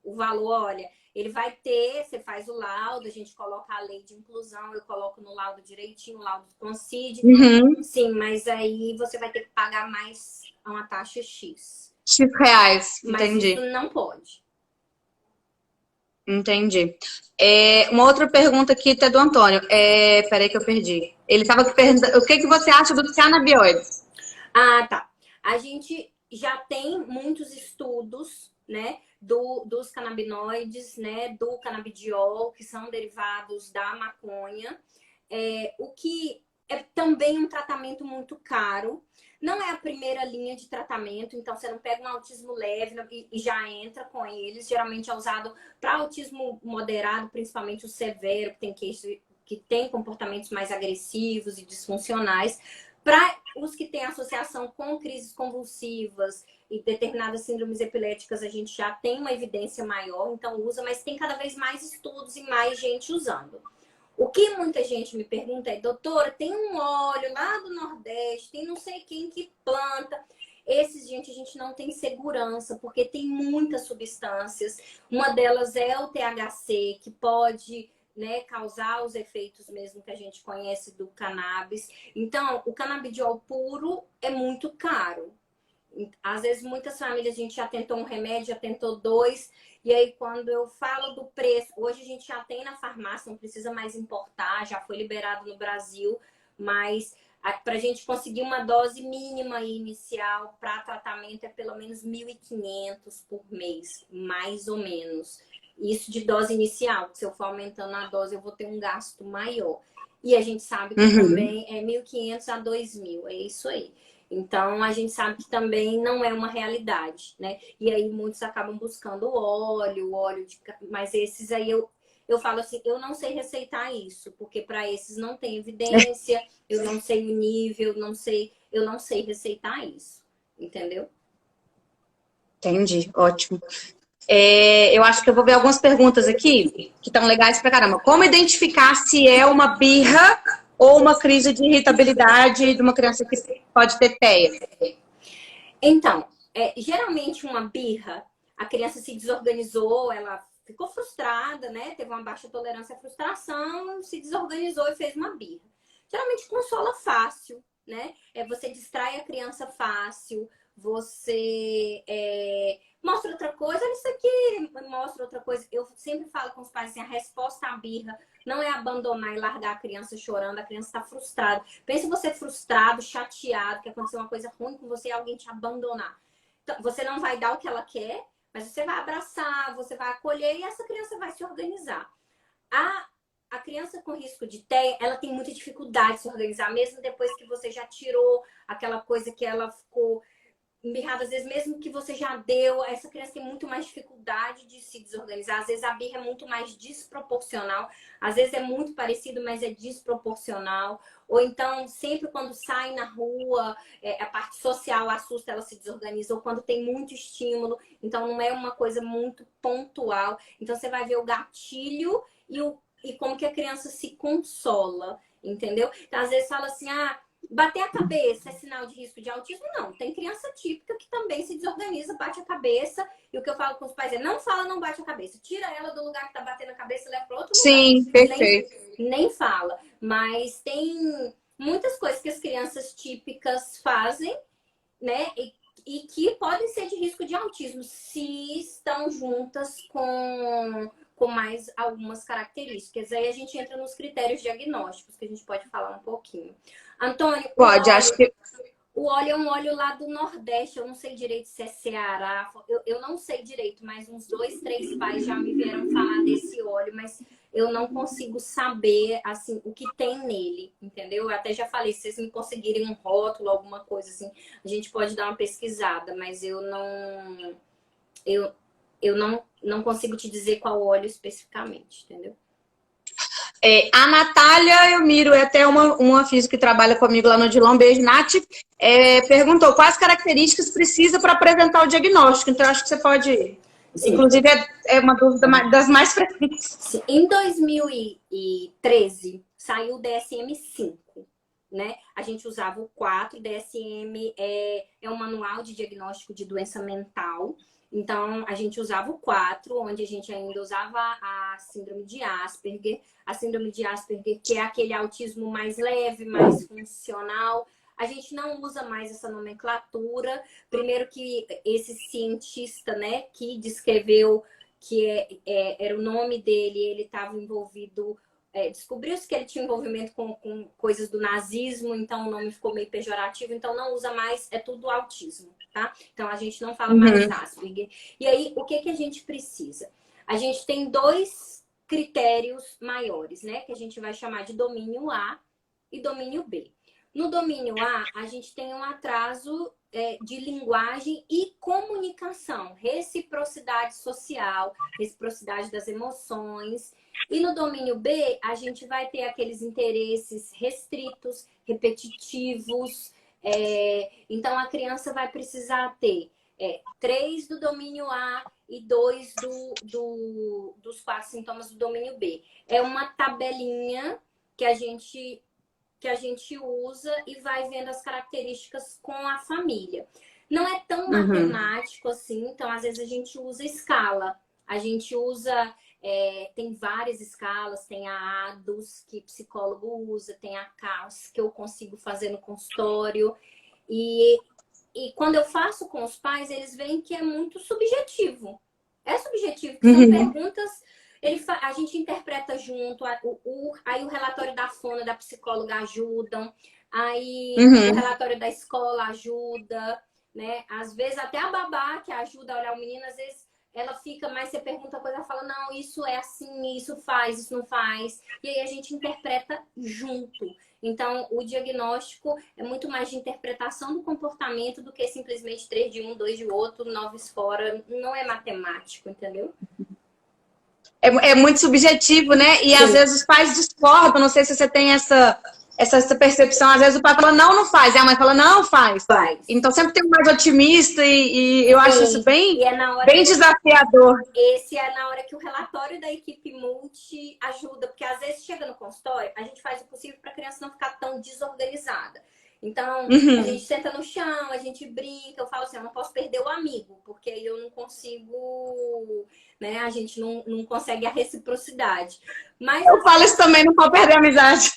o valor. Olha, ele vai ter, você faz o laudo, a gente coloca a lei de inclusão, eu coloco no laudo direitinho, o laudo concede. Uhum. Sim, mas aí você vai ter que pagar mais uma taxa X. R$ 5, Mas isso entendi. não pode. Entendi. Uma outra pergunta aqui até do Antônio. Peraí que eu perdi. Ele estava perguntando o que, que você acha dos canabinoides? Ah, tá. A gente já tem muitos estudos, né, dos canabinoides, né, do canabidiol, que são derivados da maconha. O que é também um tratamento muito caro. Não é a primeira linha de tratamento, então você não pega um autismo leve e já entra com eles. Geralmente é usado para autismo moderado, principalmente o severo, que tem comportamentos mais agressivos e disfuncionais. Para os que têm associação com crises convulsivas e determinadas síndromes epiléticas, a gente já tem uma evidência maior, então usa, mas tem cada vez mais estudos e mais gente usando. O que muita gente me pergunta é, doutora, tem um óleo lá do Nordeste, tem não sei quem que planta. Esses, gente, a gente não tem segurança, porque tem muitas substâncias. Uma delas é o THC, que pode, né, causar os efeitos mesmo que a gente conhece do cannabis. Então, o canabidiol puro é muito caro. Às vezes, muitas famílias, a gente já tentou um remédio, já tentou dois. E aí, quando eu falo do preço, hoje a gente já tem na farmácia, não precisa mais importar, já foi liberado no Brasil, mas para a gente conseguir uma dose mínima inicial para tratamento é pelo menos 1.500 por mês, mais ou menos. Isso de dose inicial, se eu for aumentando a dose, eu vou ter um gasto maior. E a gente sabe que Uhum. também é 1.500 a 2.000, é isso aí. Então, a gente sabe que também não é uma realidade, né? E aí, muitos acabam buscando óleo mas esses aí eu falo assim, eu não sei receitar isso, porque para esses não tem evidência, eu não sei o nível, eu não sei receitar isso, entendeu? Entendi, ótimo. Eu acho que eu vou ver algumas perguntas aqui que estão legais pra caramba. Como identificar se é uma birra ou uma crise de irritabilidade de uma criança que pode ter TEA? Então, geralmente uma birra, a criança se desorganizou, ela ficou frustrada, né? Teve uma baixa tolerância à frustração, se desorganizou e fez uma birra. Geralmente consola fácil, né? Você distrai a criança fácil, você mostra outra coisa, olha isso aqui, mostra outra coisa. Eu sempre falo com os pais assim, a resposta à birra não é abandonar e largar a criança chorando, a criança está frustrada. Pense você frustrado, chateado, que aconteceu uma coisa ruim com você e alguém te abandonar. Então, você não vai dar o que ela quer, mas você vai abraçar, você vai acolher e essa criança vai se organizar. A criança com risco de TEA, ela tem muita dificuldade de se organizar, mesmo depois que você já tirou aquela coisa que ela ficou embirrada, às vezes, mesmo que você já deu, essa criança tem muito mais dificuldade de se desorganizar. Às vezes a birra é muito mais desproporcional. Às vezes é muito parecido, mas é desproporcional. Ou então, sempre quando sai na rua, a parte social assusta, ela se desorganiza. Ou quando tem muito estímulo. Então, não é uma coisa muito pontual. Então, você vai ver o gatilho e como que a criança se consola, entendeu? Então, às vezes fala assim, bater a cabeça é sinal de risco de autismo? Não. Tem criança típica que também se desorganiza, bate a cabeça. E o que eu falo com os pais é, não fala, não bate a cabeça. Tira ela do lugar que tá batendo a cabeça e leva para outro lugar. Sim, perfeito. Nem fala. Mas tem muitas coisas que as crianças típicas fazem, né? E que podem ser de risco de autismo se estão juntas com mais algumas características. Aí a gente entra nos critérios diagnósticos, que a gente pode falar um pouquinho. Antônio, Pode, acho que... O óleo é um óleo lá do Nordeste, eu não sei direito se é Ceará, eu não sei direito, mas uns 2, 3 pais já me vieram falar desse óleo, mas eu não consigo saber, assim, o que tem nele, entendeu? Eu até já falei, se vocês me conseguirem um rótulo, alguma coisa assim, a gente pode dar uma pesquisada, mas eu não consigo te dizer qual óleo especificamente, entendeu? A Natália Elmiro, é até uma física que trabalha comigo lá no Odilon, beijo, Nath, perguntou quais características precisa para apresentar o diagnóstico. Então, acho que você pode... Sim. Inclusive, é uma dúvida das mais frequentes. Sim. Em 2013, saiu o DSM-5, né? A gente usava o 4, o DSM é um manual de diagnóstico de doença mental. Então, a gente usava o 4, onde a gente ainda usava a síndrome de Asperger. A síndrome de Asperger, que é aquele autismo mais leve, mais funcional. A gente não usa mais essa nomenclatura. Primeiro que esse cientista, né, que descreveu que era o nome dele, ele estava envolvido... descobriu-se que ele tinha envolvimento com coisas do nazismo, então o nome ficou meio pejorativo, então não usa mais, é tudo autismo, tá? Então a gente não fala mais Asperger. E aí, o que a gente precisa? A gente tem 2 critérios maiores, né? Que a gente vai chamar de domínio A e domínio B. No domínio A, a gente tem um atraso de linguagem e comunicação, reciprocidade social, reciprocidade das emoções. E no domínio B, a gente vai ter aqueles interesses restritos, repetitivos. Então, a criança vai precisar ter 3 do domínio A e 2 dos 4 sintomas do domínio B. É uma tabelinha que a gente usa e vai vendo as características com a família. Não é tão matemático assim, então às vezes a gente usa escala. A gente usa, tem várias escalas, tem a ADUS, que psicólogo usa, tem a CAUS, que eu consigo fazer no consultório. E quando eu faço com os pais, eles veem que é muito subjetivo. É subjetivo, que são perguntas... a gente interpreta junto, aí o relatório da fono, da psicóloga ajudam, aí o relatório da escola ajuda, né? Às vezes até a babá que ajuda a olhar o menino, às vezes ela fica, mas você pergunta coisa, ela fala, não, isso é assim, isso faz, isso não faz. E aí a gente interpreta junto. Então, o diagnóstico é muito mais de interpretação do comportamento do que simplesmente 3 de um, 2 de outro, 9 fora. Não é matemático, entendeu? É muito subjetivo, né? E às vezes os pais discordam, não sei se você tem essa percepção. Às vezes o pai fala, não faz. E a mãe fala, não, faz. Então sempre tem um mais otimista e eu acho isso bem desafiador. Esse é na hora que o relatório da equipe multi ajuda, porque às vezes chega no consultório, a gente faz o possível para a criança não ficar tão desorganizada. Então, a gente senta no chão, a gente brinca, eu falo assim, eu não posso perder o amigo, porque aí eu não consigo, né? A gente não consegue a reciprocidade. Mas eu falo isso também, não pode perder a amizade.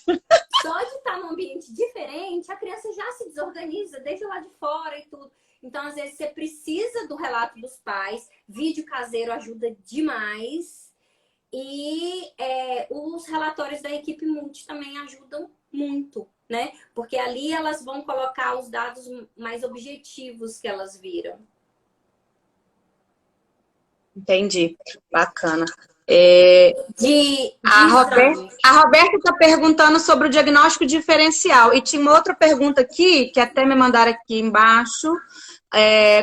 Só de estar num ambiente diferente, a criança já se desorganiza, desde lá de fora e tudo. Então, às vezes, você precisa do relato dos pais, vídeo caseiro ajuda demais. E os relatórios da equipe multi também ajudam muito, né? Porque ali elas vão colocar os dados mais objetivos que elas viram. Entendi. Bacana. A Roberta está perguntando sobre o diagnóstico diferencial. E tinha uma outra pergunta aqui, que até me mandaram aqui embaixo,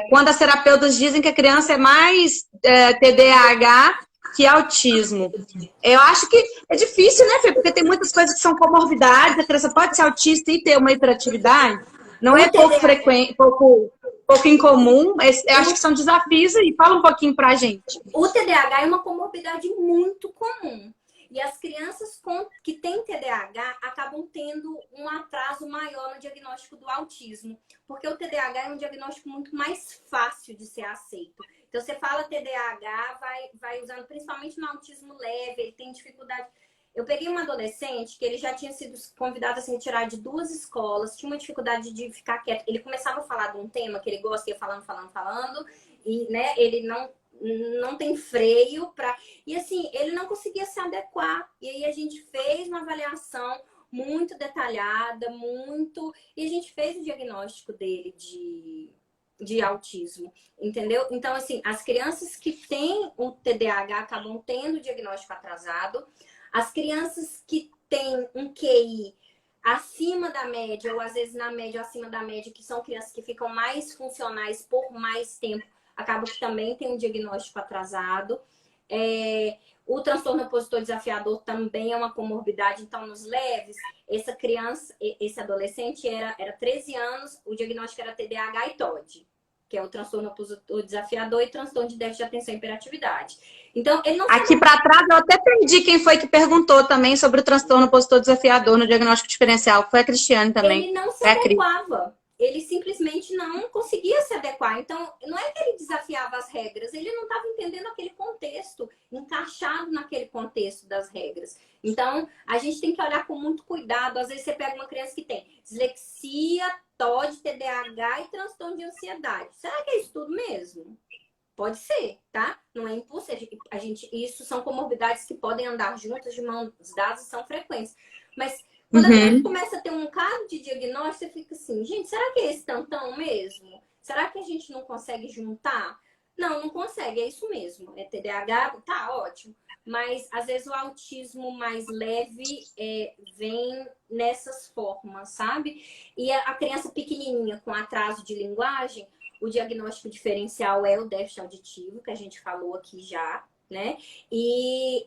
quando as terapeutas dizem que a criança é mais TDAH que autismo. Eu acho que é difícil, né, Fê? Porque tem muitas coisas que são comorbidades, a criança pode ser autista e ter uma hiperatividade. Não é pouco frequente, pouco incomum. Eu acho que são desafios e fala um pouquinho pra gente. O TDAH é uma comorbidade muito comum. E as crianças que têm TDAH acabam tendo um atraso maior no diagnóstico do autismo, porque o TDAH é um diagnóstico muito mais fácil de ser aceito. Então, você fala TDAH, vai usando principalmente no autismo leve, ele tem dificuldade. Eu peguei um adolescente que ele já tinha sido convidado a se retirar de 2 escolas, tinha uma dificuldade de ficar quieto. Ele começava a falar de um tema que ele gosta, ia falando, e né, ele não tem freio para. E assim, ele não conseguia se adequar. E aí a gente fez uma avaliação muito detalhada, e a gente fez o diagnóstico dele de autismo, entendeu? Então, assim, as crianças que têm o TDAH acabam tendo o diagnóstico atrasado. As crianças que têm um QI acima da média, ou às vezes na média ou acima da média, que são crianças que ficam mais funcionais por mais tempo, acaba que também tem um diagnóstico atrasado. O transtorno opositor desafiador também é uma comorbidade, então nos leves, essa criança, esse adolescente era 13 anos, o diagnóstico era TDAH e TOD, que é o transtorno opositor desafiador e transtorno de déficit de atenção e hiperatividade. Então, ele não Aqui para trás, eu até perdi quem foi que perguntou também sobre o transtorno opositor desafiador no diagnóstico diferencial. Foi a Cristiane também. Ele não se adequava. Ele simplesmente não conseguia se adequar. Então, não é que ele desafiava as regras, ele não estava entendendo aquele contexto, encaixado naquele contexto das regras. Então, a gente tem que olhar com muito cuidado. Às vezes, você pega uma criança que tem dislexia, TOD, TDAH e transtorno de ansiedade. Será que é isso tudo mesmo? Pode ser, tá? Não é impossível. Isso são comorbidades que podem andar juntas de mãos dadas e são frequentes. Mas quando a gente começa a ter um caso de diagnóstico, você fica assim, gente, será que é esse tantão mesmo? Será que a gente não consegue juntar? Não consegue, é isso mesmo. É TDAH, tá ótimo. Mas, às vezes, o autismo mais leve vem nessas formas, sabe? E a criança pequenininha com atraso de linguagem, o diagnóstico diferencial é o déficit auditivo, que a gente falou aqui já, né? E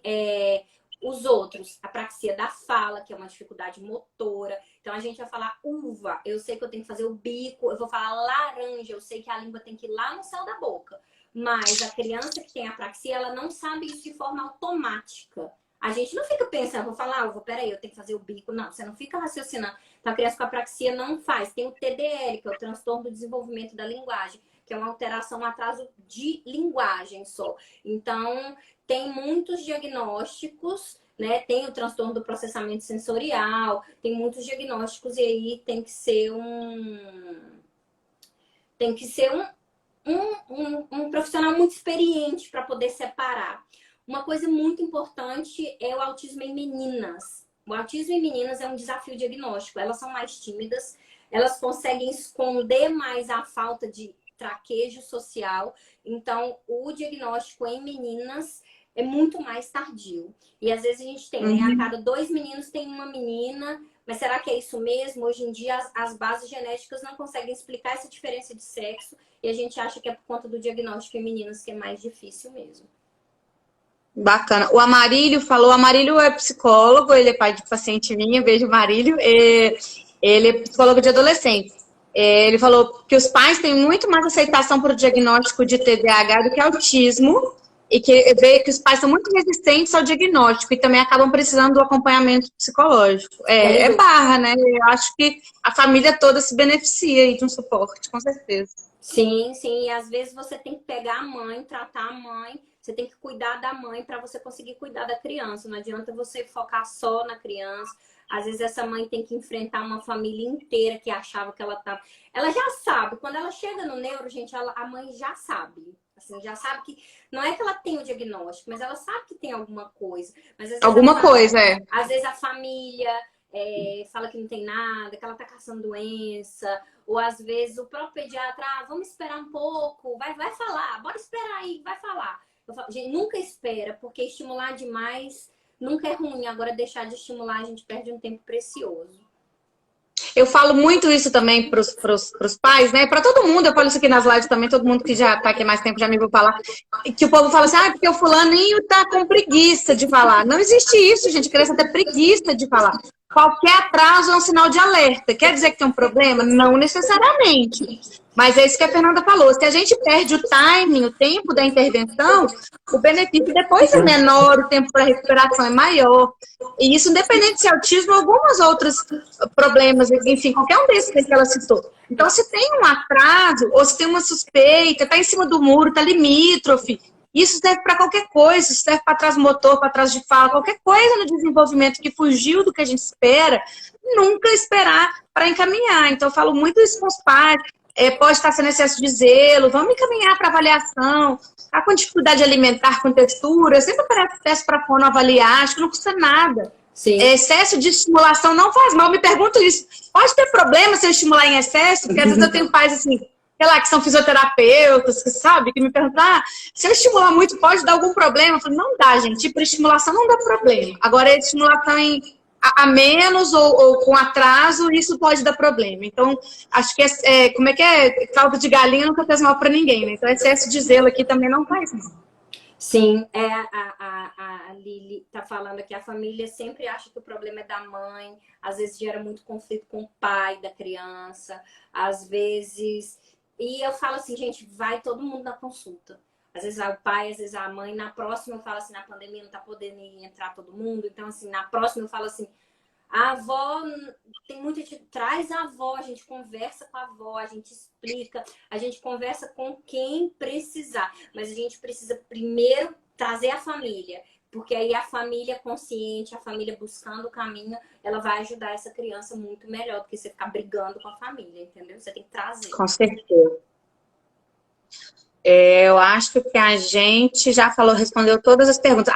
os outros, a apraxia da fala, que é uma dificuldade motora. Então, a gente vai falar uva, eu sei que eu tenho que fazer o bico. Eu vou falar laranja, eu sei que a língua tem que ir lá no céu da boca. Mas a criança que tem apraxia, ela não sabe isso de forma automática. A gente não fica pensando, vou falar uva, peraí, eu tenho que fazer o bico. Não, você não fica raciocinando. Então, a criança com apraxia não faz. Tem o TDL, que é o transtorno do desenvolvimento da linguagem, que é uma alteração, um atraso de linguagem só. Então, tem muitos diagnósticos, né? Tem o transtorno do processamento sensorial, tem muitos diagnósticos e aí tem que ser um profissional muito experiente para poder separar. Uma coisa muito importante é o autismo em meninas. O autismo em meninas é um desafio diagnóstico. Elas são mais tímidas, elas conseguem esconder mais a falta de traquejo social. Então, o diagnóstico em meninas é muito mais tardio. E às vezes a gente tem, né? A cada 2 meninos tem uma menina. Mas será que é isso mesmo? Hoje em dia, as bases genéticas não conseguem explicar essa diferença de sexo. E a gente acha que é por conta do diagnóstico em meninas que é mais difícil mesmo. Bacana. O Amarílio falou, o Amarílio é psicólogo, ele é pai de paciente minha, beijo Amarílio, ele é psicólogo de adolescente. Ele falou que os pais têm muito mais aceitação para o diagnóstico de TDAH do que autismo, e que vê que os pais são muito resistentes ao diagnóstico e também acabam precisando do acompanhamento psicológico. É barra, né? Eu acho que a família toda se beneficia aí de um suporte, com certeza. Sim, sim. E às vezes você tem que pegar a mãe, tratar a mãe, você tem que cuidar da mãe para você conseguir cuidar da criança. Não adianta você focar só na criança. Às vezes essa mãe tem que enfrentar uma família inteira que achava que ela estava... Ela já sabe. Quando ela chega no neuro, gente, a mãe já sabe. Assim, já sabe que... Não é que ela tem o diagnóstico, mas ela sabe que tem alguma coisa. Mas, às vezes, Às vezes a família fala que não tem nada, que ela tá caçando doença. Ou às vezes o próprio pediatra, vamos esperar um pouco, vai falar, bora esperar aí, vai falar. Eu falo, gente, nunca espera, porque estimular demais nunca é ruim. Agora, deixar de estimular, a gente perde um tempo precioso. Eu falo muito isso também pros pais, né? Para todo mundo, eu falo isso aqui nas lives também, todo mundo que já tá aqui mais tempo já me viu falar. Que o povo fala assim, porque o fulaninho tá com preguiça de falar. Não existe isso, gente. A criança tem preguiça de falar. Qualquer atraso é um sinal de alerta. Quer dizer que tem um problema? Não necessariamente. Mas é isso que a Fernanda falou. Se a gente perde o timing, o tempo da intervenção, o benefício depois é menor, o tempo para recuperação é maior. E isso independente se é autismo ou alguns outros problemas, enfim, qualquer um desses que ela citou. Então, se tem um atraso, ou se tem uma suspeita, está em cima do muro, está limítrofe, isso serve para qualquer coisa, isso serve para atraso motor, para atraso de fala, qualquer coisa no desenvolvimento que fugiu do que a gente espera, nunca esperar para encaminhar. Então, eu falo muito isso com os pais. Pode estar sendo excesso de zelo, vamos encaminhar para avaliação. Está com dificuldade alimentar com textura, eu sempre peço para a fono avaliar, acho que não custa nada. Sim. Excesso de estimulação não faz mal, eu me pergunto isso. Pode ter problema se eu estimular em excesso? Porque às vezes eu tenho pais assim, sei lá, que são fisioterapeutas, que sabe, que me perguntam, se eu estimular muito pode dar algum problema? Eu falo, não dá, gente, hiperestimulação não dá problema. Agora, estimulação a menos ou com atraso, isso pode dar problema. Então, acho que como é que é? Caldo de galinha nunca fez mal para ninguém, né? Então, excesso de zelo aqui também não faz mal. Sim, a Lili tá falando que a família sempre acha que o problema é da mãe, às vezes gera muito conflito com o pai da criança, às vezes... E eu falo assim, gente, vai todo mundo na consulta. Às vezes o pai, às vezes a mãe. Na próxima eu falo assim, na pandemia não tá podendo entrar todo mundo. Então, assim, na próxima eu falo assim, a avó, tem muita gente, traz a avó, a gente conversa com a avó, a gente explica, a gente conversa com quem precisar. Mas a gente precisa primeiro trazer a família. Porque aí a família consciente, a família buscando o caminho, ela vai ajudar essa criança muito melhor do que você ficar brigando com a família, entendeu? Você tem que trazer. Com certeza. Eu acho que a gente já respondeu todas as perguntas.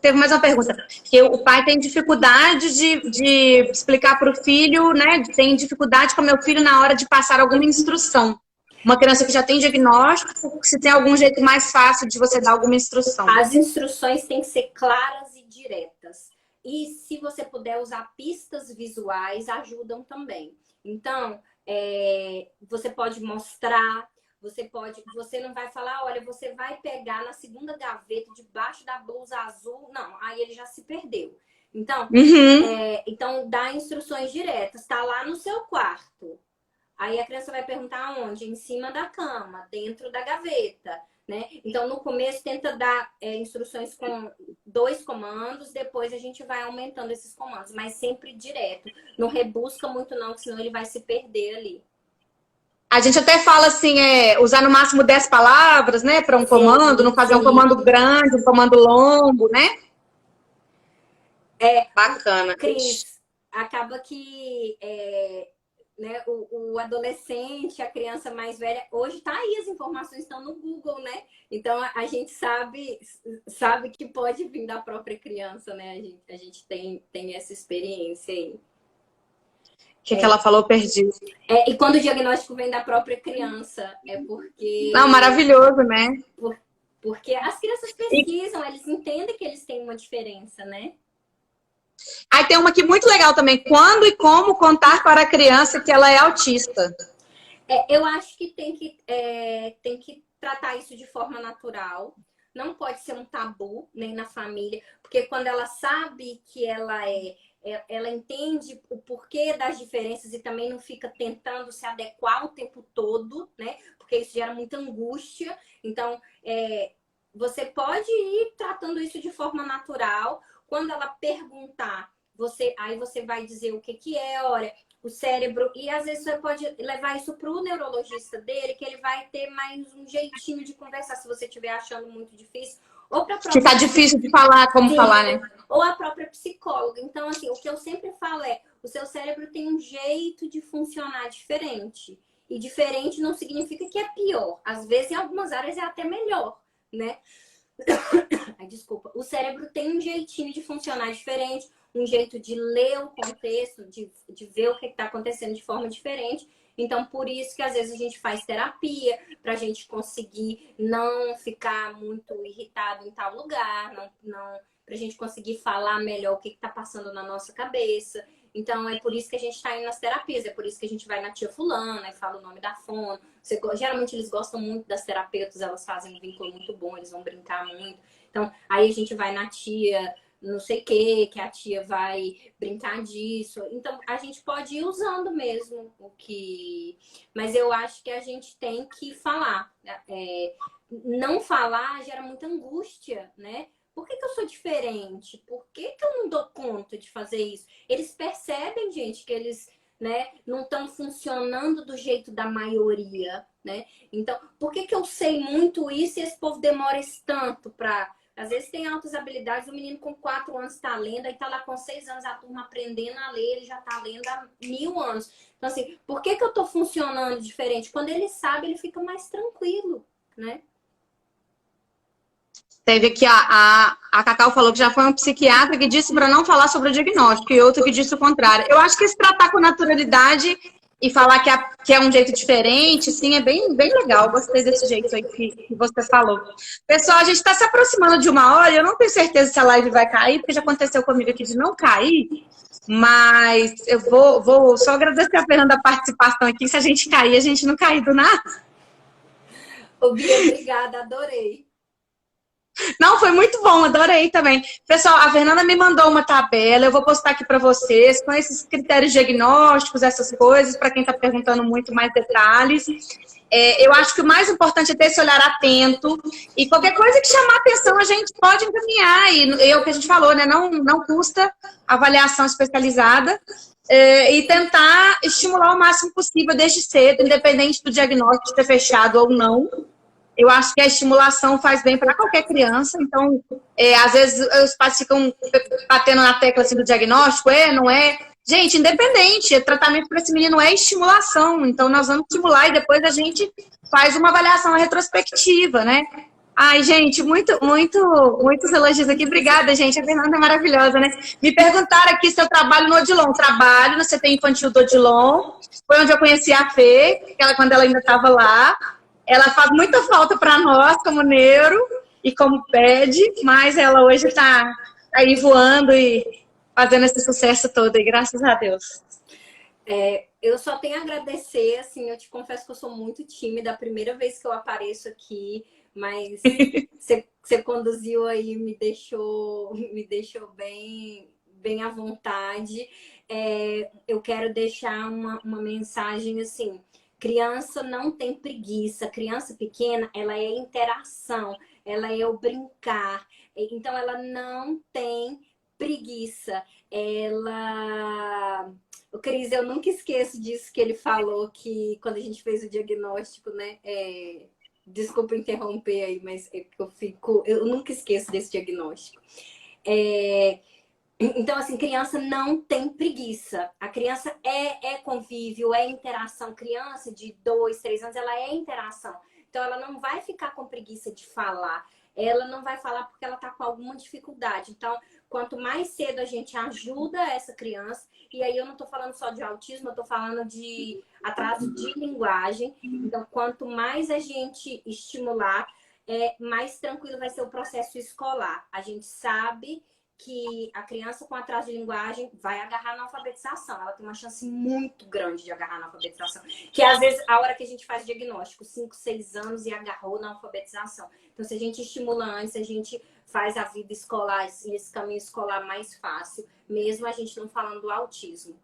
Teve mais uma pergunta. Que o pai tem dificuldade de explicar para o filho, né? Tem dificuldade com o meu filho na hora de passar alguma instrução. Uma criança que já tem diagnóstico, se tem algum jeito mais fácil de você dar alguma instrução. As instruções têm que ser claras e diretas. E se você puder usar pistas visuais, ajudam também. Então, você pode mostrar... Você não vai falar, olha, você vai pegar na segunda gaveta, debaixo da blusa azul. Não, aí ele já se perdeu. Então, então dá instruções diretas. Está lá no seu quarto. Aí a criança vai perguntar onde? Em cima da cama, dentro da gaveta. Né? Então, no começo, tenta dar instruções com 2 comandos, depois a gente vai aumentando esses comandos, mas sempre direto. Não rebusca muito não, senão ele vai se perder ali. A gente até fala assim, usar no máximo 10 palavras, né, para um comando, não fazer um comando grande, um comando longo, né? Bacana. Cris, acaba que né, o adolescente, a criança mais velha, hoje tá aí, as informações estão no Google, né? Então a gente sabe que pode vir da própria criança, né? A gente tem essa experiência aí. O que ela falou, perdi. E quando o diagnóstico vem da própria criança, é porque... Não, maravilhoso, né? Porque as crianças pesquisam, eles entendem que eles têm uma diferença, né? Aí tem uma aqui muito legal também. Quando e como contar para a criança que ela é autista? Eu acho que tem que tratar isso de forma natural. Não pode ser um tabu, nem na família. Porque quando ela sabe que ela entende o porquê das diferenças e também não fica tentando se adequar o tempo todo, né? Porque isso gera muita angústia. Então, você pode ir tratando isso de forma natural. Quando ela perguntar, aí você vai dizer o que é, olha, o cérebro... E às vezes você pode levar isso para o neurologista dele, que ele vai ter mais um jeitinho de conversar, se você estiver achando muito difícil. Ou para que tá difícil de falar, como falar, né? Ou a própria psicóloga. Então, assim, o que eu sempre falo o seu cérebro tem um jeito de funcionar diferente. E diferente não significa que é pior. Às vezes, em algumas áreas, é até melhor, né? Ai, desculpa. O cérebro tem um jeitinho de funcionar diferente, um jeito de ler o contexto, de ver o que está acontecendo de forma diferente. Então, por isso que às vezes a gente faz terapia, para a gente conseguir não ficar muito irritado em tal lugar, para a gente conseguir falar melhor o que está passando na nossa cabeça. Então, é por isso que a gente está indo nas terapias, é por isso que a gente vai na tia fulana e fala o nome da fono. Geralmente eles gostam muito das terapeutas, elas fazem um vínculo muito bom, eles vão brincar muito. Então, aí a gente vai na tia não sei o que a tia vai brincar disso. Então, a gente pode ir usando mesmo o que... Mas eu acho que a gente tem que falar. Não falar gera muita angústia, né? Por que eu sou diferente? Por que eu não dou conta de fazer isso? Eles percebem, gente, que eles, né, não estão funcionando do jeito da maioria, né? Então, por que eu sei muito isso e esse povo demora esse tanto para... Às vezes tem altas habilidades, o menino com 4 anos está lendo, aí está lá com 6 anos a turma aprendendo a ler, ele já está lendo há 1000 anos. Então, assim, por que eu estou funcionando diferente? Quando ele sabe, ele fica mais tranquilo, né? Teve aqui a Cacau falou que já foi um psiquiatra que disse para não falar sobre o diagnóstico e outro que disse o contrário. Eu acho que se tratar com naturalidade e falar que é um jeito diferente, sim, é bem, bem legal. Gostei desse jeito aí que você falou. Pessoal, a gente está se aproximando de 1 hora. Eu não tenho certeza se a live vai cair, porque já aconteceu comigo aqui de não cair. Mas eu vou só agradecer a Fernanda a participação aqui. Se a gente cair, a gente não cair do nada. Ô, Bia, obrigada, adorei. Não, foi muito bom, adorei também. Pessoal, a Fernanda me mandou uma tabela, eu vou postar aqui para vocês, com esses critérios diagnósticos, essas coisas, para quem está perguntando muito mais detalhes. Eu acho que o mais importante é ter esse olhar atento, e qualquer coisa que chamar atenção a gente pode encaminhar, e é o que a gente falou, né? Não custa avaliação especializada, e tentar estimular o máximo possível desde cedo, independente do diagnóstico ter fechado ou não. Eu acho que a estimulação faz bem para qualquer criança, então, às vezes os pais ficam batendo na tecla assim, do diagnóstico, não é. Gente, independente, tratamento para esse menino é estimulação, então nós vamos estimular e depois a gente faz uma avaliação retrospectiva, né? Ai, gente, muitos elogios aqui. Obrigada, gente. A Fernanda é maravilhosa, né? Me perguntaram aqui se eu trabalho no Odilon. Trabalho no CT Infantil do Odilon. Foi onde eu conheci a Fê, quando ela ainda estava lá. Ela faz muita falta para nós, como neuro e como PED, mas ela hoje está aí voando e fazendo esse sucesso todo, e graças a Deus. Eu só tenho a agradecer, assim, eu te confesso que eu sou muito tímida, a primeira vez que eu apareço aqui, mas você conduziu aí, me deixou bem à vontade. Eu quero deixar uma mensagem, assim, criança não tem preguiça, criança pequena, ela é interação, ela é o brincar, então ela não tem preguiça, O Cris, eu nunca esqueço disso que ele falou, que quando a gente fez o diagnóstico, né, desculpa interromper aí, mas eu nunca esqueço desse diagnóstico. Então, assim, criança não tem preguiça. A criança é convívio, é interação. Criança de 2, 3 anos, ela é interação. Então, ela não vai ficar com preguiça de falar. Ela não vai falar porque ela está com alguma dificuldade. Então, quanto mais cedo a gente ajuda essa criança, e aí eu não estou falando só de autismo, eu estou falando de atraso de linguagem. Então, quanto mais a gente estimular, mais tranquilo vai ser o processo escolar. A gente sabe que a criança com atraso de linguagem vai agarrar na alfabetização. Ela tem uma chance muito grande de agarrar na alfabetização. Que às vezes, a hora que a gente faz o diagnóstico, 5, 6 anos e agarrou na alfabetização. Então, se a gente estimula antes, a gente faz a vida escolar, esse caminho escolar mais fácil, mesmo a gente não falando do autismo.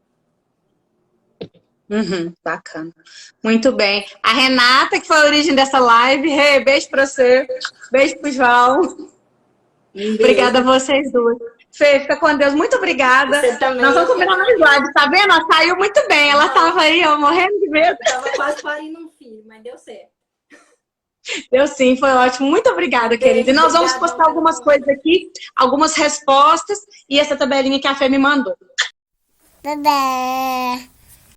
Bacana. Muito bem. A Renata, que foi a origem dessa live. Beijo para você. Beijo pro João. Obrigada a vocês duas. Fê, fica com Deus. Muito obrigada. Você também. Nós vamos combinar uma live, tá vendo? Ela saiu muito bem. Ela estava aí, morrendo de medo. Estava quase parindo um filho, mas deu certo. Deu sim, foi ótimo. Muito obrigada, querida. E nós vamos postar algumas coisas aqui, algumas respostas e essa tabelinha que a Fê me mandou. Bebê.